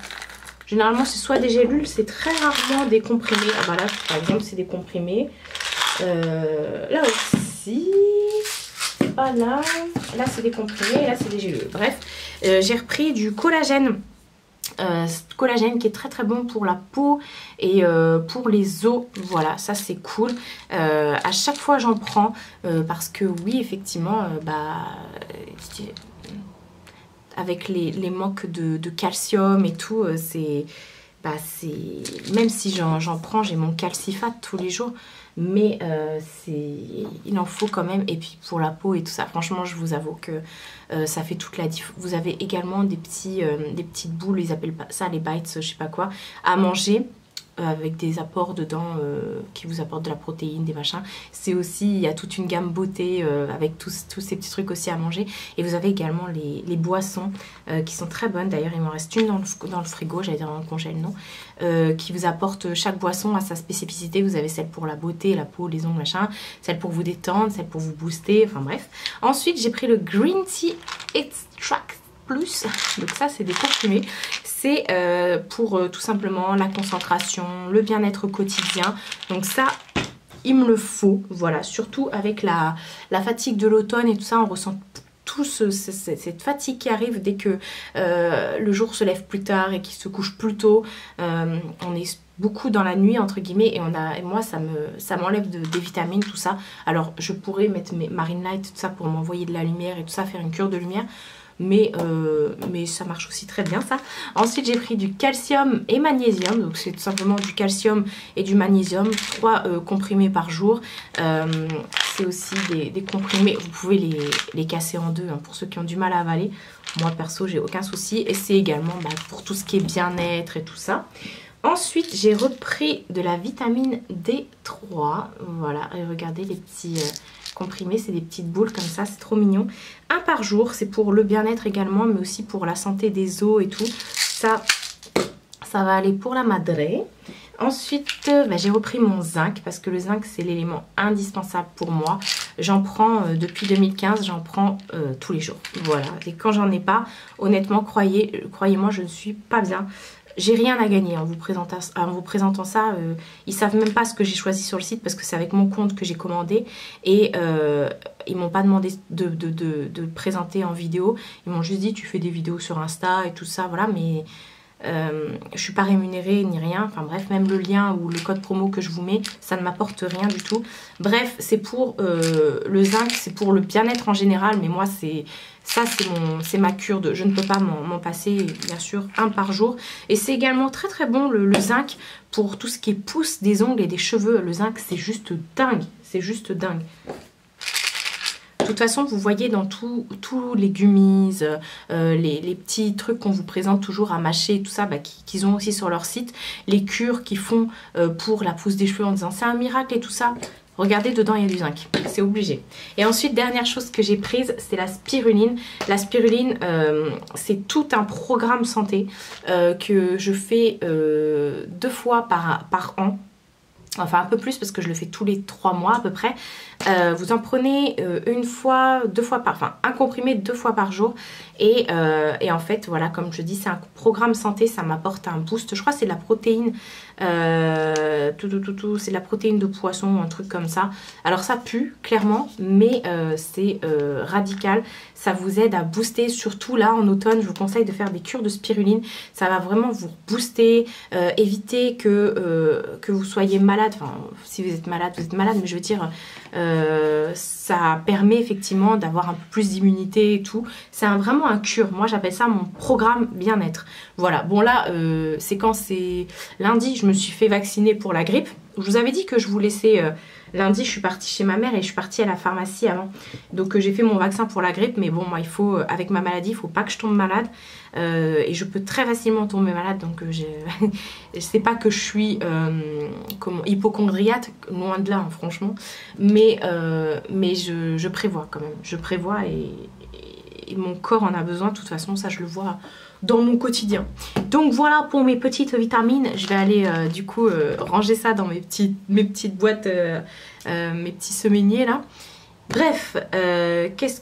Généralement, c'est soit des gélules, c'est très rarement des comprimés. Ah bah là, par exemple, c'est des comprimés. Là aussi. Pas là. Là, c'est des comprimés. Là, c'est des gélules. Bref, j'ai repris du collagène. Collagène qui est très très bon pour la peau et pour les os. Voilà, ça c'est cool. À chaque fois j'en prends parce que oui, effectivement, avec les manques de calcium et tout, même si j'en prends, j'ai mon calcifate tous les jours, mais il en faut quand même. Et puis pour la peau et tout ça, franchement, je vous avoue que ça fait toute la différence. Vous avez également des petites boules, ils appellent ça les bites, je sais pas quoi, à manger. Avec des apports dedans qui vous apportent de la protéine, des machins. C'est aussi, il y a toute une gamme beauté avec tous ces petits trucs aussi à manger. Et vous avez également les boissons qui sont très bonnes. D'ailleurs, il m'en reste une dans le frigo, j'allais dire dans le congèle, non, qui vous apporte, chaque boisson à sa spécificité. Vous avez celle pour la beauté, la peau, les ongles, machin, celle pour vous détendre, celle pour vous booster, enfin bref. Ensuite, j'ai pris le Green Tea Extract Plus, donc ça c'est des comprimés, c'est pour tout simplement la concentration, le bien-être quotidien, donc ça il me le faut, voilà, surtout avec la fatigue de l'automne et tout ça, on ressent tout cette fatigue qui arrive dès que le jour se lève plus tard et qu'il se couche plus tôt, on est beaucoup dans la nuit entre guillemets et moi ça m'enlève des vitamines, tout ça. Alors je pourrais mettre mes Marine Light, tout ça pour m'envoyer de la lumière et tout ça, faire une cure de lumière, mais ça marche aussi très bien ça. Ensuite j'ai pris du calcium et magnésium, donc c'est tout simplement du calcium et du magnésium, 3 comprimés par jour. C'est aussi des comprimés, vous pouvez les casser en deux hein, pour ceux qui ont du mal à avaler. Moi perso j'ai aucun souci, et c'est également pour tout ce qui est bien-être et tout ça. Ensuite j'ai repris de la vitamine D3, voilà, et regardez les petits comprimés, c'est des petites boules comme ça, c'est trop mignon. Un par jour, c'est pour le bien-être également, mais aussi pour la santé des os et tout. Ça va aller pour la madré. Ensuite, j'ai repris mon zinc, parce que le zinc, c'est l'élément indispensable pour moi. J'en prends depuis 2015, j'en prends tous les jours. Voilà, et quand j'en ai pas, honnêtement, croyez-moi, je ne suis pas bien. J'ai rien à gagner en vous présentant ça. Ils savent même pas ce que j'ai choisi sur le site parce que c'est avec mon compte que j'ai commandé. Et ils m'ont pas demandé de présenter en vidéo. Ils m'ont juste dit tu fais des vidéos sur Insta et tout ça. Voilà, mais je suis pas rémunérée ni rien. Enfin bref, même le lien ou le code promo que je vous mets, ça ne m'apporte rien du tout. Bref, c'est pour le zinc, c'est pour le bien-être en général. Mais moi, c'est ma cure je ne peux pas m'en passer, bien sûr, un par jour. Et c'est également très très bon le zinc pour tout ce qui est pousse des ongles et des cheveux. Le zinc, c'est juste dingue, c'est juste dingue. De toute façon, vous voyez dans tous les gummies, les petits trucs qu'on vous présente toujours à mâcher et tout ça, qu'ils ont aussi sur leur site, les cures qu'ils font pour la pousse des cheveux en disant c'est un miracle et tout ça. Regardez, dedans il y a du zinc, c'est obligé. Et ensuite, dernière chose que j'ai prise, c'est la spiruline. La spiruline, c'est tout un programme santé que je fais 2 fois par an. Enfin un peu plus parce que je le fais tous les 3 mois à peu près. Vous en prenez une fois, deux fois par... Enfin, un comprimé 2 fois par jour. Et en fait, voilà, comme je dis, c'est un programme santé. Ça m'apporte un boost. Je crois que c'est de la protéine. C'est de la protéine de poisson ou un truc comme ça. Alors ça pue, clairement. Mais c'est radical. Ça vous aide à booster. Surtout là, en automne, je vous conseille de faire des cures de spiruline. Ça va vraiment vous booster. Éviter que vous soyez malade. Enfin, si vous êtes malade, vous êtes malade. Mais je veux dire... ça permet effectivement d'avoir un peu plus d'immunité et tout. C'est vraiment un cure. Moi j'appelle ça mon programme bien-être. Voilà, bon là c'est quand c'est lundi, je me suis fait vacciner pour la grippe. Je vous avais dit que je vous laissais lundi, je suis partie chez ma mère et je suis partie à la pharmacie avant. Donc j'ai fait mon vaccin pour la grippe, mais bon moi il faut, avec ma maladie, il faut pas que je tombe malade. Et je peux très facilement tomber malade, donc c'est pas que je suis hypochondriaque, loin de là hein, franchement, mais je prévois quand même, je prévois et mon corps en a besoin de toute façon, ça je le vois dans mon quotidien. Donc voilà pour mes petites vitamines, je vais aller du coup ranger ça dans mes petites boîtes, mes petits semainiers là. Bref, qu'est-ce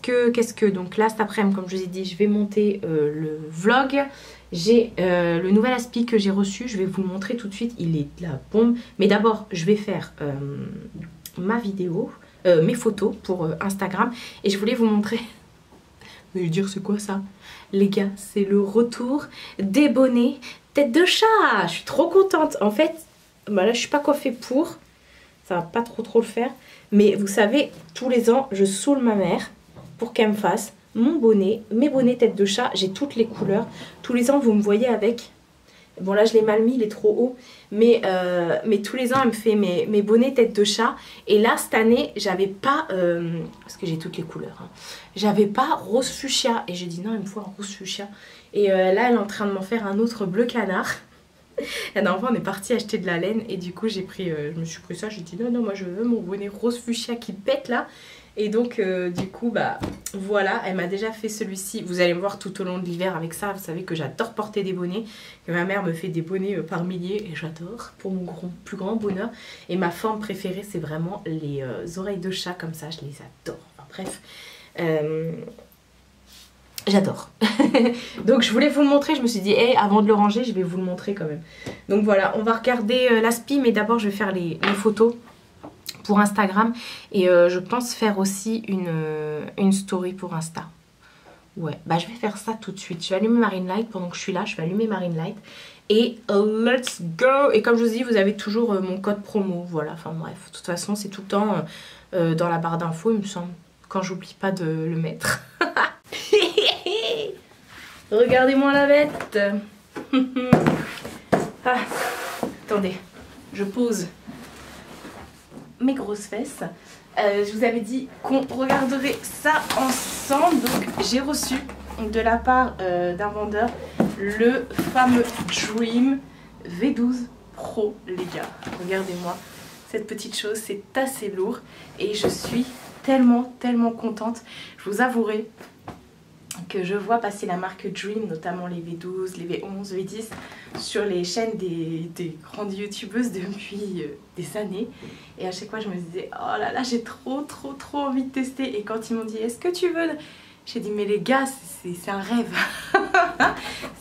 que donc là cet après-midi, comme je vous ai dit, je vais monter le vlog. J'ai le nouvel aspi que j'ai reçu, je vais vous le montrer tout de suite, il est de la bombe. Mais d'abord, je vais faire ma vidéo, mes photos pour Instagram. Et je voulais vous montrer, vous allez dire c'est quoi ça? Les gars, c'est le retour des bonnets tête de chat. Je suis trop contente. En fait, bah là je suis pas coiffée pour, ça va pas trop le faire. Mais vous savez, tous les ans, je saoule ma mère pour qu'elle me fasse mon bonnet, mes bonnets tête de chat. J'ai toutes les couleurs. Tous les ans, vous me voyez avec. Bon, là, je l'ai mal mis, il est trop haut. Mais tous les ans, elle me fait mes bonnets tête de chat. Et là, cette année, j'avais pas... parce que j'ai toutes les couleurs. Hein, j'avais pas rose fuchsia. Et j'ai dit non, il me faut un rose fuchsia. Et là, elle est en train de m'en faire un autre bleu canard. La dernière fois on est parti acheter de la laine et du coup j'ai pris, je me suis pris ça, j'ai dit non moi je veux mon bonnet rose fuchsia qui pète là. Et donc du coup bah voilà, elle m'a déjà fait celui-ci, vous allez me voir tout au long de l'hiver avec ça. Vous savez que j'adore porter des bonnets, que ma mère me fait des bonnets par milliers et j'adore pour mon plus grand bonheur. Et ma forme préférée c'est vraiment les oreilles de chat comme ça, je les adore, enfin bref. J'adore. Donc je voulais vous le montrer, je me suis dit hey, avant de le ranger je vais vous le montrer quand même. Donc voilà, on va regarder l'aspi, mais d'abord je vais faire les photos pour Instagram. Et je pense faire aussi une story pour Insta. Ouais, bah je vais faire ça tout de suite. Je vais allumer ma ring light pendant que je suis là, je vais allumer ma ring light. Et let's go. Et comme je vous dis, vous avez toujours mon code promo, voilà, enfin bref. De toute façon c'est tout le temps dans la barre d'infos il me semble, quand j'oublie pas de le mettre. Regardez-moi la bête. Ah, attendez, je pose mes grosses fesses. Je vous avais dit qu'on regarderait ça ensemble. Donc j'ai reçu de la part d'un vendeur le fameux Dream V12 Pro, les gars. Regardez-moi cette petite chose, c'est assez lourd et je suis tellement contente. Je vous avouerai que je vois passer la marque Dream, notamment les V12, les V11, V10 sur les chaînes des grandes youtubeuses depuis des années. Et à chaque fois je me disais oh là là, j'ai trop envie de tester. Et quand ils m'ont dit est-ce que tu veux, j'ai dit mais les gars c'est un rêve.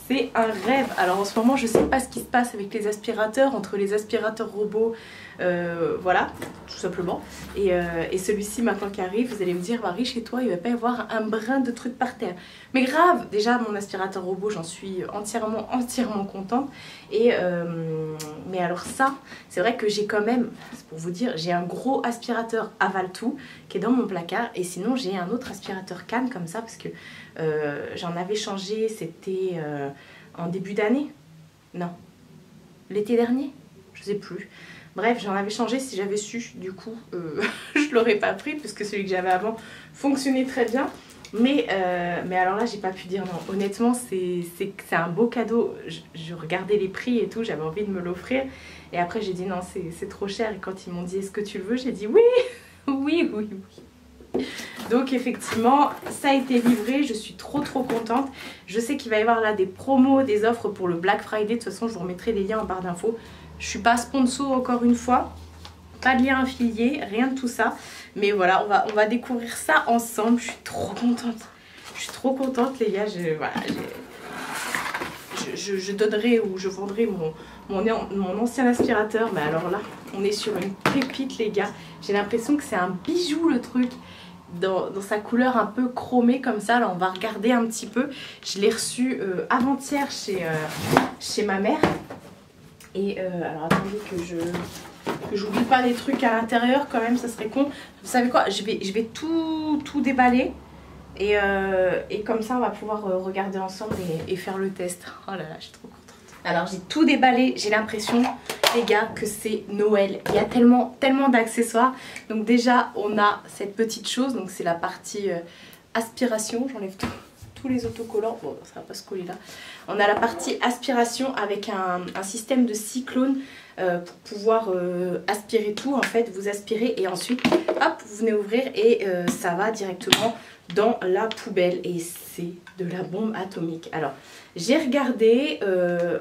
C'est un rêve. Alors en ce moment je sais pas ce qui se passe avec les aspirateurs, entre les aspirateurs robots, voilà, tout simplement. Et celui-ci maintenant qui arrive, vous allez me dire Marie, chez toi il va pas y avoir un brin de truc par terre. Mais grave, déjà mon aspirateur robot j'en suis entièrement contente. Mais alors ça, c'est vrai que j'ai quand même, c'est pour vous dire, j'ai un gros aspirateur Avaltou qui est dans mon placard. Et sinon j'ai un autre aspirateur Cannes comme ça parce que j'en avais changé, c'était en début d'année. Non, l'été dernier, je sais plus. Bref, j'en avais changé, si j'avais su, du coup, je l'aurais pas pris, puisque celui que j'avais avant fonctionnait très bien. Mais alors là, j'ai pas pu dire non. Honnêtement, c'est un beau cadeau. Je regardais les prix et tout, j'avais envie de me l'offrir. Et après, j'ai dit non, c'est trop cher. Et quand ils m'ont dit est-ce que tu le veux, j'ai dit oui, oui. Donc effectivement, ça a été livré, je suis trop contente. Je sais qu'il va y avoir là des promos, des offres pour le Black Friday. De toute façon, je vous remettrai les liens en barre d'infos. Je suis pas sponsor encore une fois, Pas de lien affilié, rien de tout ça. Mais voilà, on va découvrir ça ensemble. Je suis trop contente. Je suis trop contente les gars. Je donnerai ou je vendrai mon ancien aspirateur. Mais alors là, on est sur une pépite les gars. J'ai l'impression que c'est un bijou le truc. Dans sa couleur un peu chromée comme ça. Là on va regarder un petit peu. Je l'ai reçu avant-hier chez ma mère. Et alors attendez que j'oublie pas les trucs à l'intérieur quand même, ça serait con. Vous savez quoi, je vais tout déballer. Et comme ça on va pouvoir regarder ensemble et faire le test. Oh là là, je suis trop contente. Alors j'ai tout déballé, j'ai l'impression les gars que c'est Noël. Il y a tellement d'accessoires. Donc déjà on a cette petite chose, donc c'est la partie aspiration. J'enlève tous les autocollants, bon ça va pas se coller là. On a la partie aspiration avec un système de cyclone pour pouvoir aspirer tout. En fait vous aspirez et ensuite hop vous venez ouvrir et ça va directement dans la poubelle et c'est de la bombe atomique. Alors j'ai regardé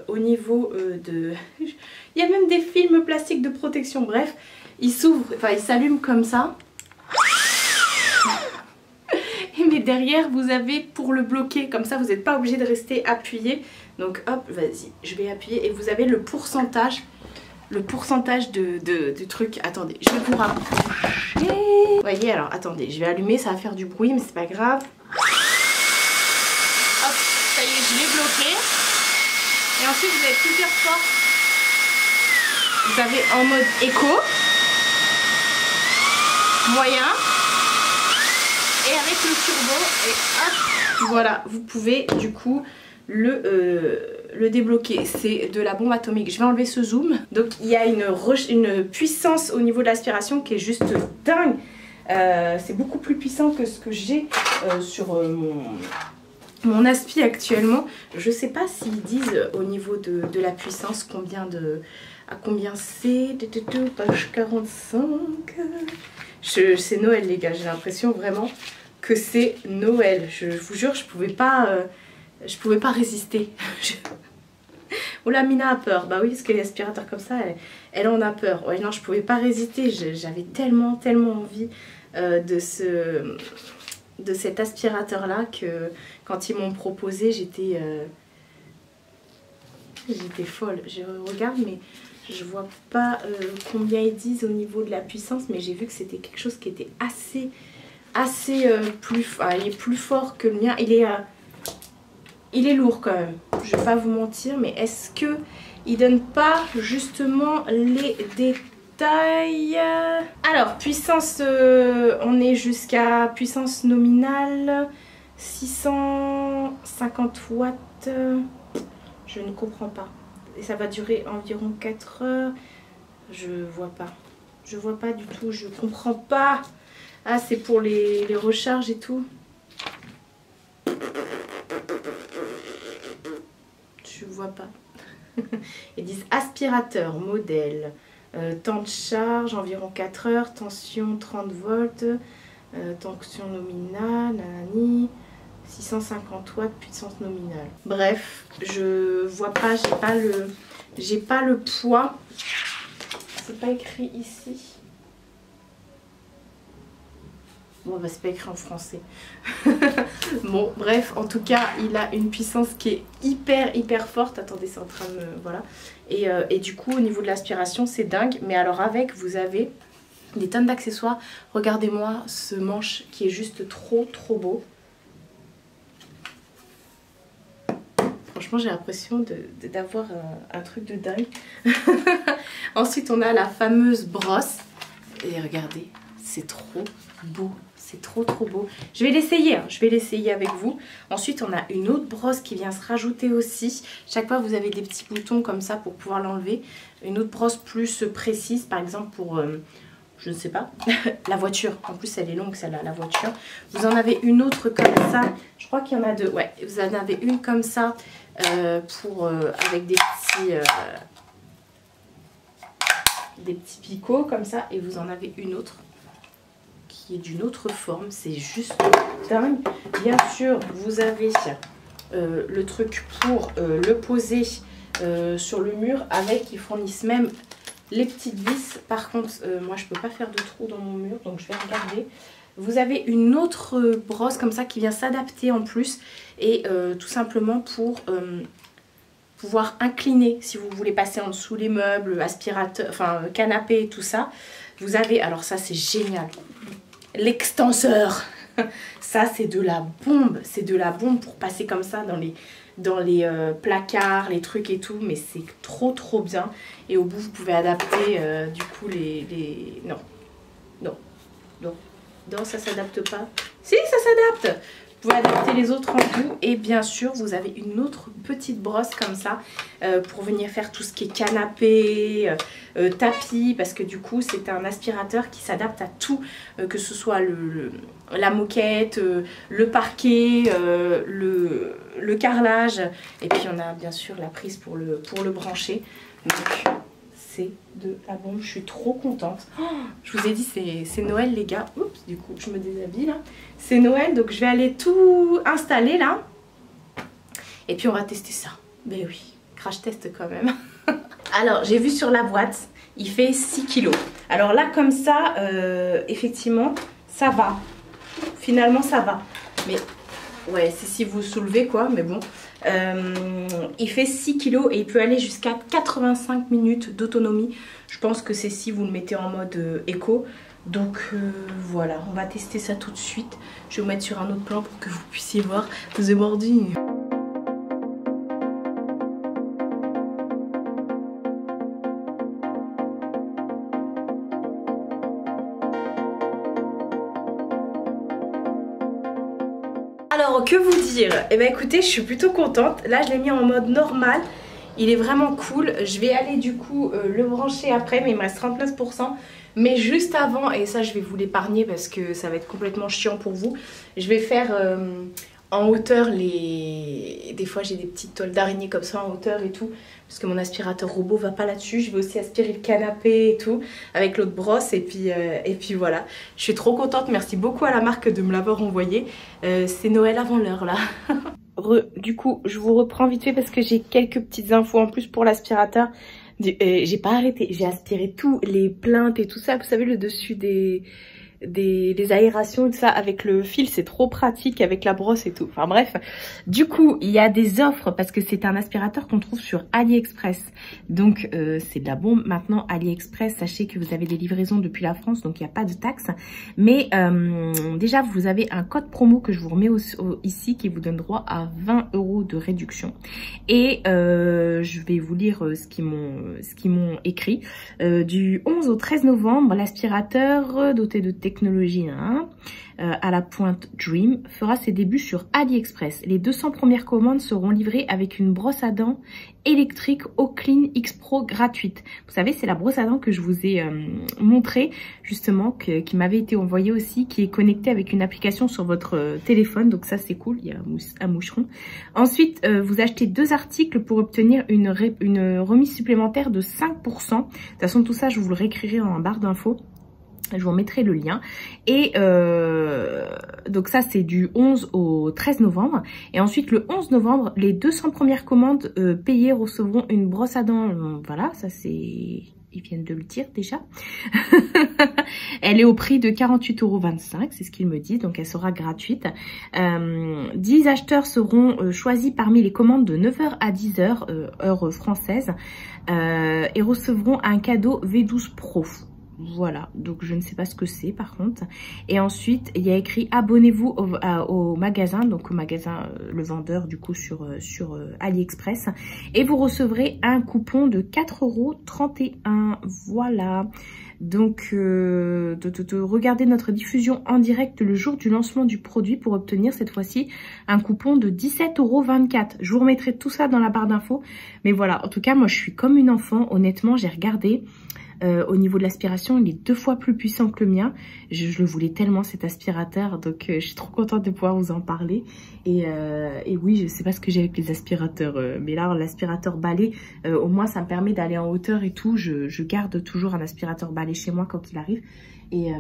au niveau de... Il y a même des films plastiques de protection, bref, il s'ouvre, enfin il s'allume comme ça. Mais derrière vous avez pour le bloquer, comme ça vous n'êtes pas obligé de rester appuyé. Donc hop, vas-y, je vais appuyer et vous avez le pourcentage du truc. Attendez, je vais vous rapprocher. Vous voyez, alors attendez, je vais allumer, ça va faire du bruit mais c'est pas grave. Hop, ça y est, je l'ai bloqué. Et ensuite vous avez plusieurs portes. Vous avez en mode éco, moyen et avec le turbo et hop, voilà, vous pouvez du coup le débloquer. C'est de la bombe atomique. Je vais enlever ce zoom. Donc il y a une puissance au niveau de l'aspiration qui est juste dingue. C'est beaucoup plus puissant que ce que j'ai sur mon aspi actuellement. Je sais pas s'ils disent au niveau de la puissance à combien c'est. Page 45. C'est Noël les gars, j'ai l'impression vraiment que c'est Noël. Je vous jure, je pouvais pas résister. Oh la Mina a peur. Bah oui, parce que les aspirateurs comme ça, elle en a peur. Ouais non, je pouvais pas résister. J'avais tellement envie de cet aspirateur là que quand ils m'ont proposé, j'étais folle. Je regarde mais je vois pas combien ils disent au niveau de la puissance, mais j'ai vu que c'était quelque chose qui était assez plus... il est plus fort que le mien. Il est lourd quand même, je vais pas vous mentir, mais est-ce que il donne pas justement les détails? Alors, puissance, on est jusqu'à puissance nominale, 650 watts, je ne comprends pas. Et ça va durer environ 4 heures, je vois pas du tout, je comprends pas. Ah, c'est pour les recharges et tout. Je vois pas. Ils disent aspirateur, modèle, temps de charge environ 4 heures, tension 30 volts, tension nominale, nanani, 650 watts, puissance nominale. Bref, je vois pas, j'ai pas le poids. C'est pas écrit ici. Bon bah c'est pas écrit en français. Bon bref, en tout cas il a une puissance qui est hyper forte. Attendez, c'est en train de me... Voilà. Et du coup au niveau de l'aspiration c'est dingue. Mais alors avec vous avez des tonnes d'accessoires. Regardez-moi ce manche qui est juste trop beau. Franchement j'ai l'impression d'avoir un truc de dingue. Ensuite on a la fameuse brosse. Et regardez, c'est trop beau. C'est trop beau. Je vais l'essayer, hein. Je vais l'essayer avec vous. Ensuite, on a une autre brosse qui vient se rajouter aussi. Chaque fois, vous avez des petits boutons comme ça pour pouvoir l'enlever. Une autre brosse plus précise, par exemple pour, je ne sais pas, la voiture. En plus, elle est longue, celle-là, la voiture. Vous en avez une autre comme ça. Je crois qu'il y en a deux. Ouais, vous en avez une comme ça avec des petits picots comme ça. Et vous en avez une autre qui est d'une autre forme, c'est juste dingue. Bien sûr, vous avez le truc pour le poser sur le mur avec, ils fournissent même les petites vis. Par contre, moi je peux pas faire de trou dans mon mur, donc je vais regarder. Vous avez une autre brosse comme ça qui vient s'adapter en plus. Et tout simplement pour pouvoir incliner si vous voulez passer en dessous les meubles, aspirateur, enfin canapé et tout ça. Vous avez, alors ça c'est génial, l'extenseur. Ça c'est de la bombe, c'est de la bombe pour passer comme ça dans les placards, les trucs et tout, mais c'est trop bien. Et au bout vous pouvez adapter du coup les... Non, ça s'adapte pas. Si, ça s'adapte. Vous pouvez adapter les autres en bout. Et bien sûr, vous avez une autre petite brosse comme ça pour venir faire tout ce qui est canapé, tapis. Parce que du coup, c'est un aspirateur qui s'adapte à tout. Que ce soit la moquette, le parquet, le carrelage. Et puis, on a bien sûr la prise pour le brancher. Donc... c'est de la bombe, je suis trop contente. Oh, je vous ai dit, c'est Noël les gars. Oups, du coup, je me déshabille là. C'est Noël, donc je vais aller tout installer là. Et puis on va tester ça. Ben oui, crash test quand même. Alors, j'ai vu sur la boîte, il fait 6 kg. Alors là, comme ça, effectivement, ça va. Finalement, ça va. Mais ouais, c'est si vous soulevez quoi, mais bon. Il fait 6 kg et il peut aller jusqu'à 85 minutes d'autonomie. Je pense que c'est si vous le mettez en mode éco. Donc voilà, on va tester ça tout de suite. Je vais vous mettre sur un autre plan pour que vous puissiez voir. The boarding. Alors que vous dire? Eh bien écoutez, je suis plutôt contente. Là je l'ai mis en mode normal. Il est vraiment cool. Je vais aller du coup le brancher après, mais il me reste 39%. Mais juste avant, et ça je vais vous l'épargner parce que ça va être complètement chiant pour vous. Je vais faire en hauteur des fois j'ai des petites toiles d'araignée comme ça en hauteur et tout. Parce que mon aspirateur robot va pas là-dessus. Je vais aussi aspirer le canapé et tout avec l'autre brosse. Et puis voilà. Je suis trop contente. Merci beaucoup à la marque de me l'avoir envoyé. C'est Noël avant l'heure là. Du coup, je vous reprends vite fait parce que j'ai quelques petites infos en plus pour l'aspirateur. J'ai pas arrêté. J'ai aspiré tous les plaintes et tout ça. Vous savez, le dessus des aérations et tout ça avec le fil, c'est trop pratique avec la brosse et tout. Enfin bref, du coup il y a des offres parce que c'est un aspirateur qu'on trouve sur AliExpress, donc c'est de la bombe. Maintenant AliExpress, sachez que vous avez des livraisons depuis la France, donc il n'y a pas de taxe, mais déjà vous avez un code promo que je vous remets ici qui vous donne droit à 20 € de réduction. Et je vais vous lire ce qu'ils m'ont écrit. Du 11 au 13 novembre, l'aspirateur doté de technologie à la pointe Dream fera ses débuts sur AliExpress. Les 200 premières commandes seront livrées avec une brosse à dents électrique Oclean X Pro gratuite. Vous savez, c'est la brosse à dents que je vous ai montré justement, qui m'avait été envoyée aussi, qui est connectée avec une application sur votre téléphone. Donc ça c'est cool, il y a un moucheron. Ensuite, vous achetez 2 articles pour obtenir une remise supplémentaire de 5%. De toute façon, tout ça, je vous le réécrirai en barre d'infos. Je vous mettrai le lien. Et donc ça c'est du 11 au 13 novembre. Et ensuite le 11 novembre, les 200 premières commandes payées recevront une brosse à dents. Voilà, ça c'est... Ils viennent de le dire déjà. Elle est au prix de 48,25 €, c'est ce qu'ils me disent, donc elle sera gratuite. 10 acheteurs seront choisis parmi les commandes de 9 h à 10 h, heure française, et recevront un cadeau V12 Pro. Voilà, donc je ne sais pas ce que c'est par contre. Et ensuite, il y a écrit abonnez-vous au magasin, donc au magasin, le vendeur du coup sur AliExpress. Et vous recevrez un coupon de 4,31 €. Voilà. Donc, regardez notre diffusion en direct le jour du lancement du produit pour obtenir cette fois-ci un coupon de 17,24 €. Je vous remettrai tout ça dans la barre d'infos. Mais voilà, en tout cas, moi je suis comme une enfant. Honnêtement, j'ai regardé. Au niveau de l'aspiration, il est 2 fois plus puissant que le mien. Je le voulais tellement cet aspirateur, donc je suis trop contente de pouvoir vous en parler. Et oui, je sais pas ce que j'ai avec les aspirateurs, mais là l'aspirateur balai, au moins ça me permet d'aller en hauteur et tout. Je garde toujours un aspirateur balai chez moi quand il arrive. Et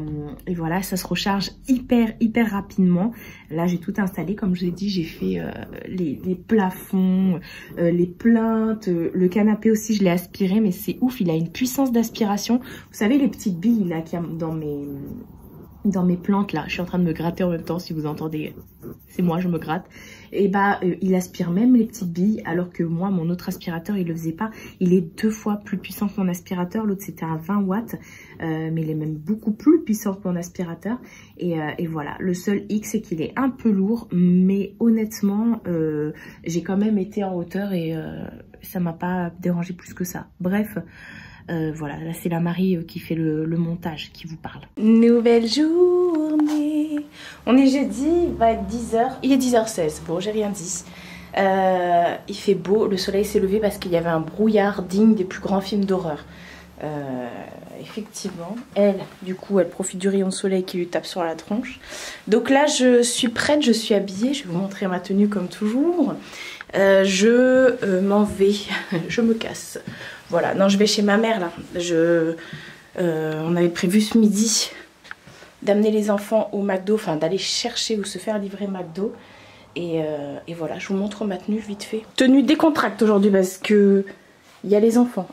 voilà, ça se recharge hyper rapidement. Là, j'ai tout installé. Comme je vous ai dit, j'ai fait les plafonds, les plinthes. Le canapé aussi, je l'ai aspiré. Mais c'est ouf, il a une puissance d'aspiration. Vous savez, les petites billes là qu'il y a dans mes plantes là, je suis en train de me gratter en même temps si vous entendez, c'est moi je me gratte, et bah il aspire même les petites billes, alors que moi mon autre aspirateur il le faisait pas. Il est 2 fois plus puissant que mon aspirateur, l'autre c'était un 20 watts, mais il est même beaucoup plus puissant que mon aspirateur, et voilà. Le seul hic c'est qu'il est un peu lourd, mais honnêtement j'ai quand même été en hauteur et ça m'a pas dérangé plus que ça. Bref, voilà, là c'est la Marie qui fait le montage qui vous parle. Nouvelle journée. On est jeudi, il va être 10h. Il est 10h16, bon j'ai rien dit. Il fait beau, le soleil s'est levé parce qu'il y avait un brouillard digne des plus grands films d'horreur. Effectivement, elle, du coup, elle profite du rayon de soleil qui lui tape sur la tronche. Donc là, je suis prête, je suis habillée. Je vais vous montrer ma tenue comme toujours. Je m'en vais, je me casse. Voilà, non, je vais chez ma mère là. On avait prévu ce midi d'amener les enfants au McDo, enfin d'aller chercher ou se faire livrer McDo. Et voilà, je vous montre ma tenue vite fait. Tenue décontracte aujourd'hui parce que il y a les enfants.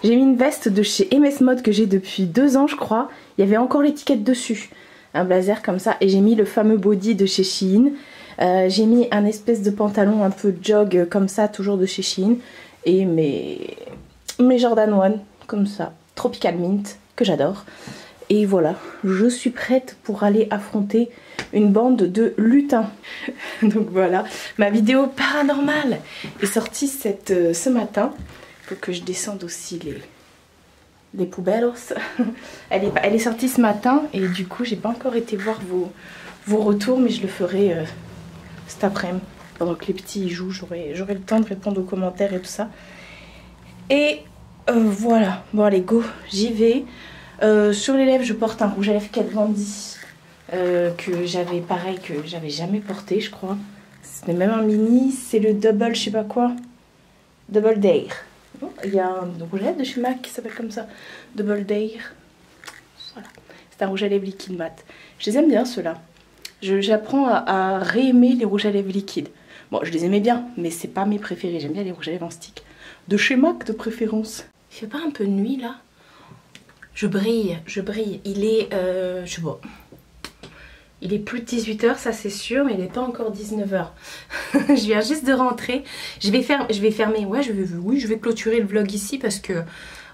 J'ai mis une veste de chez MS Mode que j'ai depuis 2 ans je crois. Il y avait encore l'étiquette dessus. Un blazer comme ça. Et j'ai mis le fameux body de chez Shein. J'ai mis un espèce de pantalon un peu jog comme ça, toujours de chez Shein. Et mes Jordan 1 comme ça, Tropical Mint, que j'adore. Et voilà, je suis prête pour aller affronter une bande de lutins. Donc voilà, ma vidéo paranormale est sortie ce matin. Il faut que je descende aussi les poubelles. Elle est sortie ce matin et du coup j'ai pas encore été voir vos retours, mais je le ferai cet après-midi. Pendant que les petits y jouent, j'aurai le temps de répondre aux commentaires et tout ça. Et voilà, bon allez go, j'y vais. Sur les lèvres je porte un rouge à lèvres Kat Von D que j'avais pareil, que j'avais jamais porté je crois. C'était même un mini, c'est le double je sais pas quoi. Double Dare. Il y a un rouge à lèvres de chez MAC qui s'appelle comme ça. Double Dare. Voilà. C'est un rouge à lèvres liquide mat. Je les aime bien ceux-là. J'apprends à réaimer les rouges à lèvres liquides. Bon, je les aimais bien, mais c'est pas mes préférés. J'aime bien les rouges à lèvres en stick. De chez MAC de préférence. Il fait pas un peu de nuit là? Je brille. Il est, je sais pas. Il est plus de 18 h, ça c'est sûr, mais il n'est pas encore 19 h. Je viens juste de rentrer. Je vais fermer. Ouais, je vais clôturer le vlog ici parce que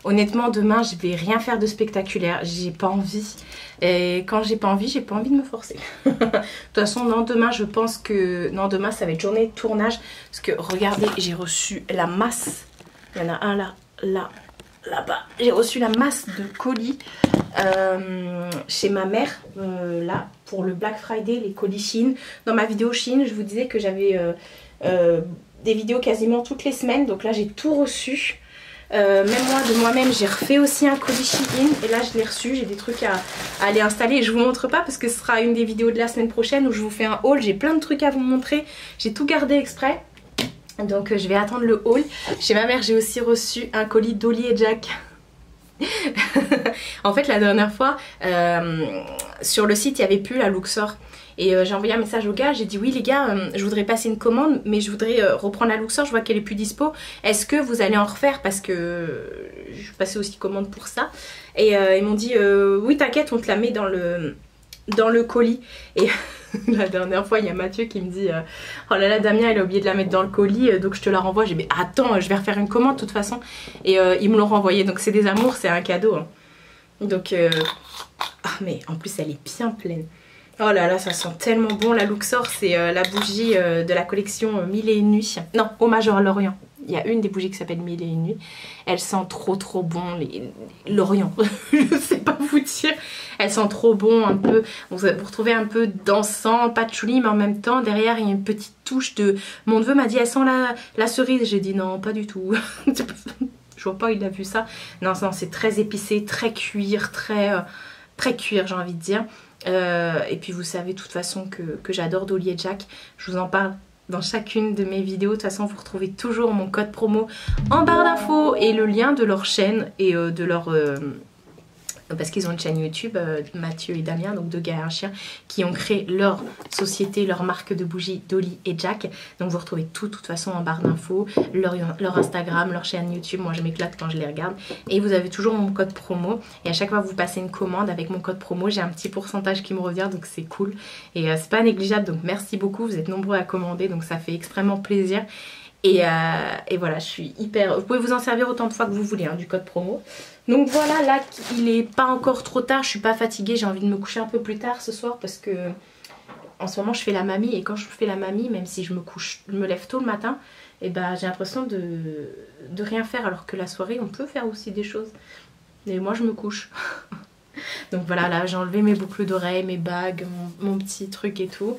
honnêtement, demain, je vais rien faire de spectaculaire. J'ai pas envie. Et quand j'ai pas envie de me forcer. De toute façon, non, demain, je pense que... Non, demain, ça va être journée de tournage. Parce que, regardez, j'ai reçu la masse. Il y en a un là, là-bas. J'ai reçu la masse de colis chez ma mère, là, pour le Black Friday, les colis Shein. Dans ma vidéo Shein, je vous disais que j'avais des vidéos quasiment toutes les semaines. Donc là, j'ai tout reçu. Même moi, de moi-même, j'ai refait aussi un colis Shein. Et là, je l'ai reçu. J'ai des trucs à aller installer. Et je vous montre pas parce que ce sera une des vidéos de la semaine prochaine où je vous fais un haul. J'ai plein de trucs à vous montrer. J'ai tout gardé exprès. Donc je vais attendre le haul. Chez ma mère, j'ai aussi reçu un colis d'Oli et Jack. En fait, la dernière fois, sur le site, il n'y avait plus la Luxor. Et j'ai envoyé un message au gars, j'ai dit oui les gars, je voudrais passer une commande, mais je voudrais reprendre la Luxor, je vois qu'elle est plus dispo. Est-ce que vous allez en refaire? Parce que je passais aussi commande pour ça. Et ils m'ont dit oui t'inquiète, on te la met dans le colis. Et la dernière fois, il y a Mathieu qui me dit oh là là Damien, il a oublié de la mettre dans le colis, donc je te la renvoie. J'ai dit mais attends, je vais refaire une commande de toute façon. Et ils me l'ont renvoyé, donc c'est des amours, c'est un cadeau. Hein. Donc ah mais en plus elle est bien pleine. Oh là là, ça sent tellement bon. La Luxor, c'est la bougie de la collection Mille et une nuits. Non, hommage à l'Orient. Il y a une des bougies qui s'appelle Mille et une nuits. Elle sent trop bon l'Orient. Je sais pas vous dire. Elle sent trop bon, un peu. Vous retrouvez un peu d'encens, patchouli, mais en même temps, derrière, il y a une petite touche de... Mon neveu m'a dit, elle sent la cerise. J'ai dit non, pas du tout. Je vois pas, il a vu ça. Non, c'est très épicé, très cuir, très cuir, j'ai envie de dire. Et puis vous savez de toute façon que j'adore Dolly et Jack. Je vous en parle dans chacune de mes vidéos. De toute façon vous retrouvez toujours mon code promo en barre d'infos et le lien de leur chaîne et de leur parce qu'ils ont une chaîne YouTube, Mathieu et Damien, donc deux gars et un chien, qui ont créé leur société, leur marque de bougies Dolly et Jack. Donc vous retrouvez tout de toute façon en barre d'infos, leur Instagram, leur chaîne YouTube. Moi je m'éclate quand je les regarde. Et vous avez toujours mon code promo. Et à chaque fois que vous passez une commande avec mon code promo, j'ai un petit pourcentage qui me revient, donc c'est cool. Et c'est pas négligeable, donc merci beaucoup. Vous êtes nombreux à commander, donc ça fait extrêmement plaisir. Et voilà, je suis hyper... Vous pouvez vous en servir autant de fois que vous voulez, hein, du code promo. Donc voilà, là, il est pas encore trop tard. Je suis pas fatiguée, j'ai envie de me coucher un peu plus tard ce soir parce que en ce moment, je fais la mamie. Et quand je fais la mamie, même si je me lève tôt le matin, et ben, j'ai l'impression de rien faire. Alors que la soirée, on peut faire aussi des choses. Et moi, je me couche. Donc voilà, là, j'ai enlevé mes boucles d'oreilles, mes bagues, mon petit truc et tout.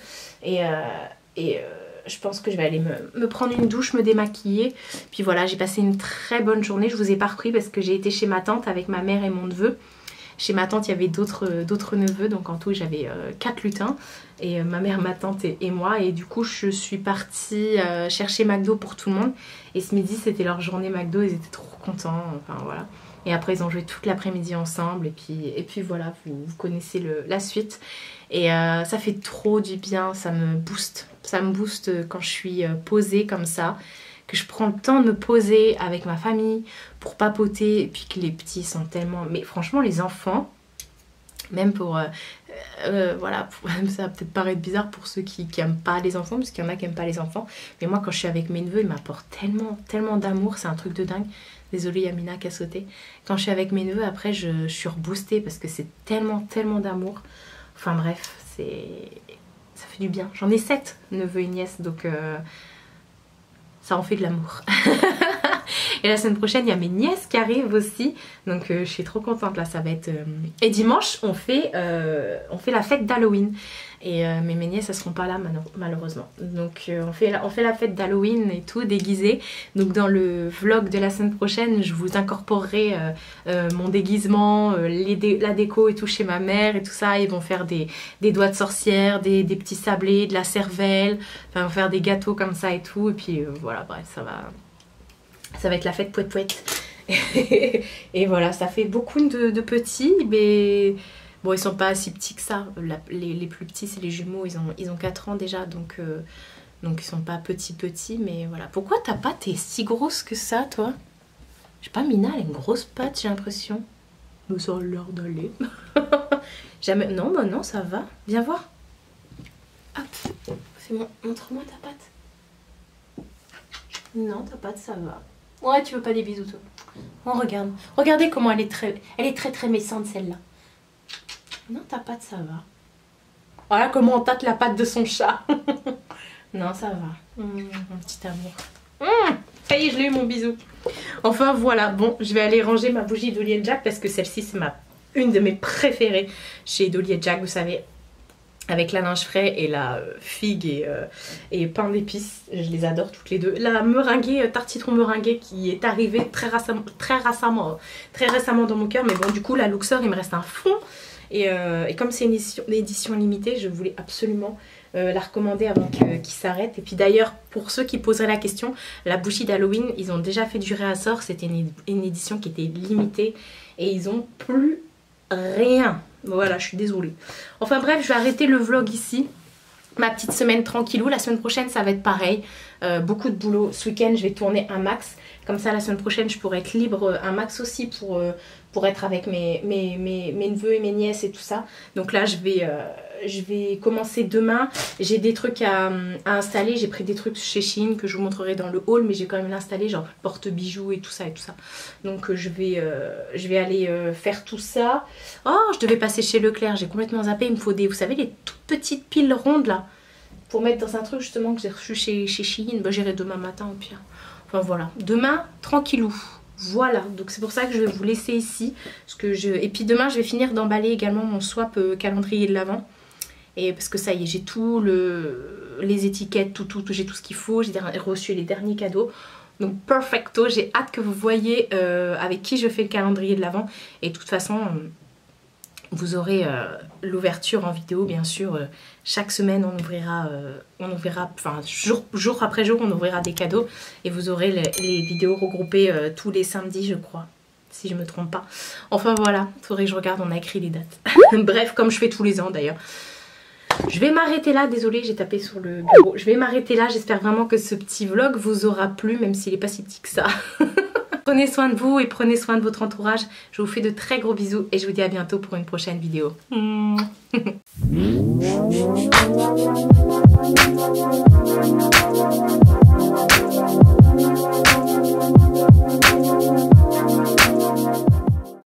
Je pense que je vais aller me prendre une douche, me démaquiller. Puis voilà, j'ai passé une très bonne journée. Je vous ai pas repris parce que j'ai été chez ma tante avec ma mère et mon neveu. Chez ma tante, il y avait d'autres neveux. Donc en tout, j'avais 4 lutins. Et ma mère, ma tante et moi. Et du coup, je suis partie chercher McDo pour tout le monde. Et ce midi, c'était leur journée McDo. Ils étaient trop contents. Enfin voilà. Et après, ils ont joué toute l'après-midi ensemble. Et puis voilà, vous connaissez la suite. Et ça fait trop du bien. Ça me booste. Ça me booste quand je suis posée comme ça. Que je prends le temps de me poser avec ma famille pour papoter. Et puis que les petits sont tellement... Mais franchement, les enfants, même pour... voilà, ça va peut-être paraître bizarre pour ceux qui aiment pas les enfants. Parce qu'il y en a qui aiment pas les enfants. Mais moi, quand je suis avec mes neveux, ils m'apportent tellement d'amour. C'est un truc de dingue. Désolée, Yamina qui a sauté. Quand je suis avec mes neveux, après, je suis reboostée parce que c'est tellement d'amour. Enfin bref, ça fait du bien. J'en ai 7 neveux et nièces, donc ça en fait de l'amour. Et la semaine prochaine, il y a mes nièces qui arrivent aussi. Donc je suis trop contente là, ça va être... Et dimanche, on fait la fête d'Halloween. Mais mes nièces, elles seront pas là malheureusement. Donc on fait la fête d'Halloween et tout, déguisé. Donc dans le vlog de la semaine prochaine, je vous incorporerai mon déguisement, la déco et tout chez ma mère et tout ça. Ils vont faire des doigts de sorcière, des petits sablés, de la cervelle. Enfin, ils vont faire des gâteaux comme ça et tout. Et puis voilà, bref, ça va être la fête pouette. Et voilà, ça fait beaucoup de petits, mais... Bon, ils sont pas si petits que ça. Les plus petits, c'est les jumeaux. Ils ont 4 ans déjà. Donc ils sont pas petits. Mais voilà. Pourquoi t'as pas... T'es si grosse que ça, toi? Je sais pas, Mina, elle a une grosse patte, j'ai l'impression. Mais ça a l'air d'aller. Jamais... Non, bah non, ça va. Viens voir. Hop. Montre-moi ta patte. Non, ta patte, ça va. Ouais, tu veux pas des bisous, toi? Oh, regarde. Regardez comment elle est très méchante, celle-là. Non, ta patte, ça va. Voilà comment on tâte la patte de son chat. Non, ça va. Mon petit amour. Ça y est, je l'ai eu, mon bisou. Enfin, voilà. Bon, je vais aller ranger ma bougie Dolly et Jack parce que celle-ci, c'est une de mes préférées chez Dolly et Jack, vous savez. Avec la linge frais et la figue et pain d'épices. Je les adore toutes les deux. La meringuée, tarte citron meringuée qui est arrivée très récemment dans mon cœur. Mais bon, du coup, la Luxor, il me reste un fond. Et comme c'est une édition limitée, je voulais absolument la recommander avant qu'il s'arrête. Et puis d'ailleurs, pour ceux qui poseraient la question, la bougie d'Halloween, ils ont déjà fait du réassort. C'était une édition qui était limitée. Et ils ont plus rien. Voilà, je suis désolée. Enfin bref, je vais arrêter le vlog ici. Ma petite semaine tranquillou. La semaine prochaine, ça va être pareil. Beaucoup de boulot. Ce week-end, je vais tourner un max. Comme ça, la semaine prochaine, je pourrai être libre un max aussi pour être avec mes neveux et mes nièces et tout ça. Donc là, je vais commencer demain. J'ai des trucs à installer. J'ai pris des trucs chez Shein que je vous montrerai dans le haul. Mais j'ai quand même l'installer, genre porte-bijoux et tout ça. Donc je vais aller faire tout ça. Oh, je devais passer chez Leclerc. J'ai complètement zappé. Il me faut vous savez, les toutes petites piles rondes là. Pour mettre dans un truc justement que j'ai reçu chez Shein. Bah, j'irai demain matin au pire. Enfin voilà. Demain, tranquillou. Voilà, donc c'est pour ça que je vais vous laisser ici. Et puis demain, je vais finir d'emballer également mon swap calendrier de l'Avent. Et parce que ça y est, j'ai tout les étiquettes, tout, j'ai tout ce qu'il faut. J'ai reçu les derniers cadeaux. Donc perfecto, j'ai hâte que vous voyez avec qui je fais le calendrier de l'Avent. Et de toute façon, vous aurez l'ouverture en vidéo, bien sûr. Chaque semaine, on ouvrira, enfin jour après jour, on ouvrira des cadeaux. Et vous aurez les vidéos regroupées tous les samedis, je crois. si je me trompe pas. Enfin voilà, faudrait que je regarde, on a écrit les dates. Bref, comme je fais tous les ans d'ailleurs. Je vais m'arrêter là, désolée j'ai tapé sur le bureau. Je vais m'arrêter là, j'espère vraiment que ce petit vlog vous aura plu, même s'il n'est pas si petit que ça. Prenez soin de vous et prenez soin de votre entourage. Je vous fais de très gros bisous et je vous dis à bientôt pour une prochaine vidéo.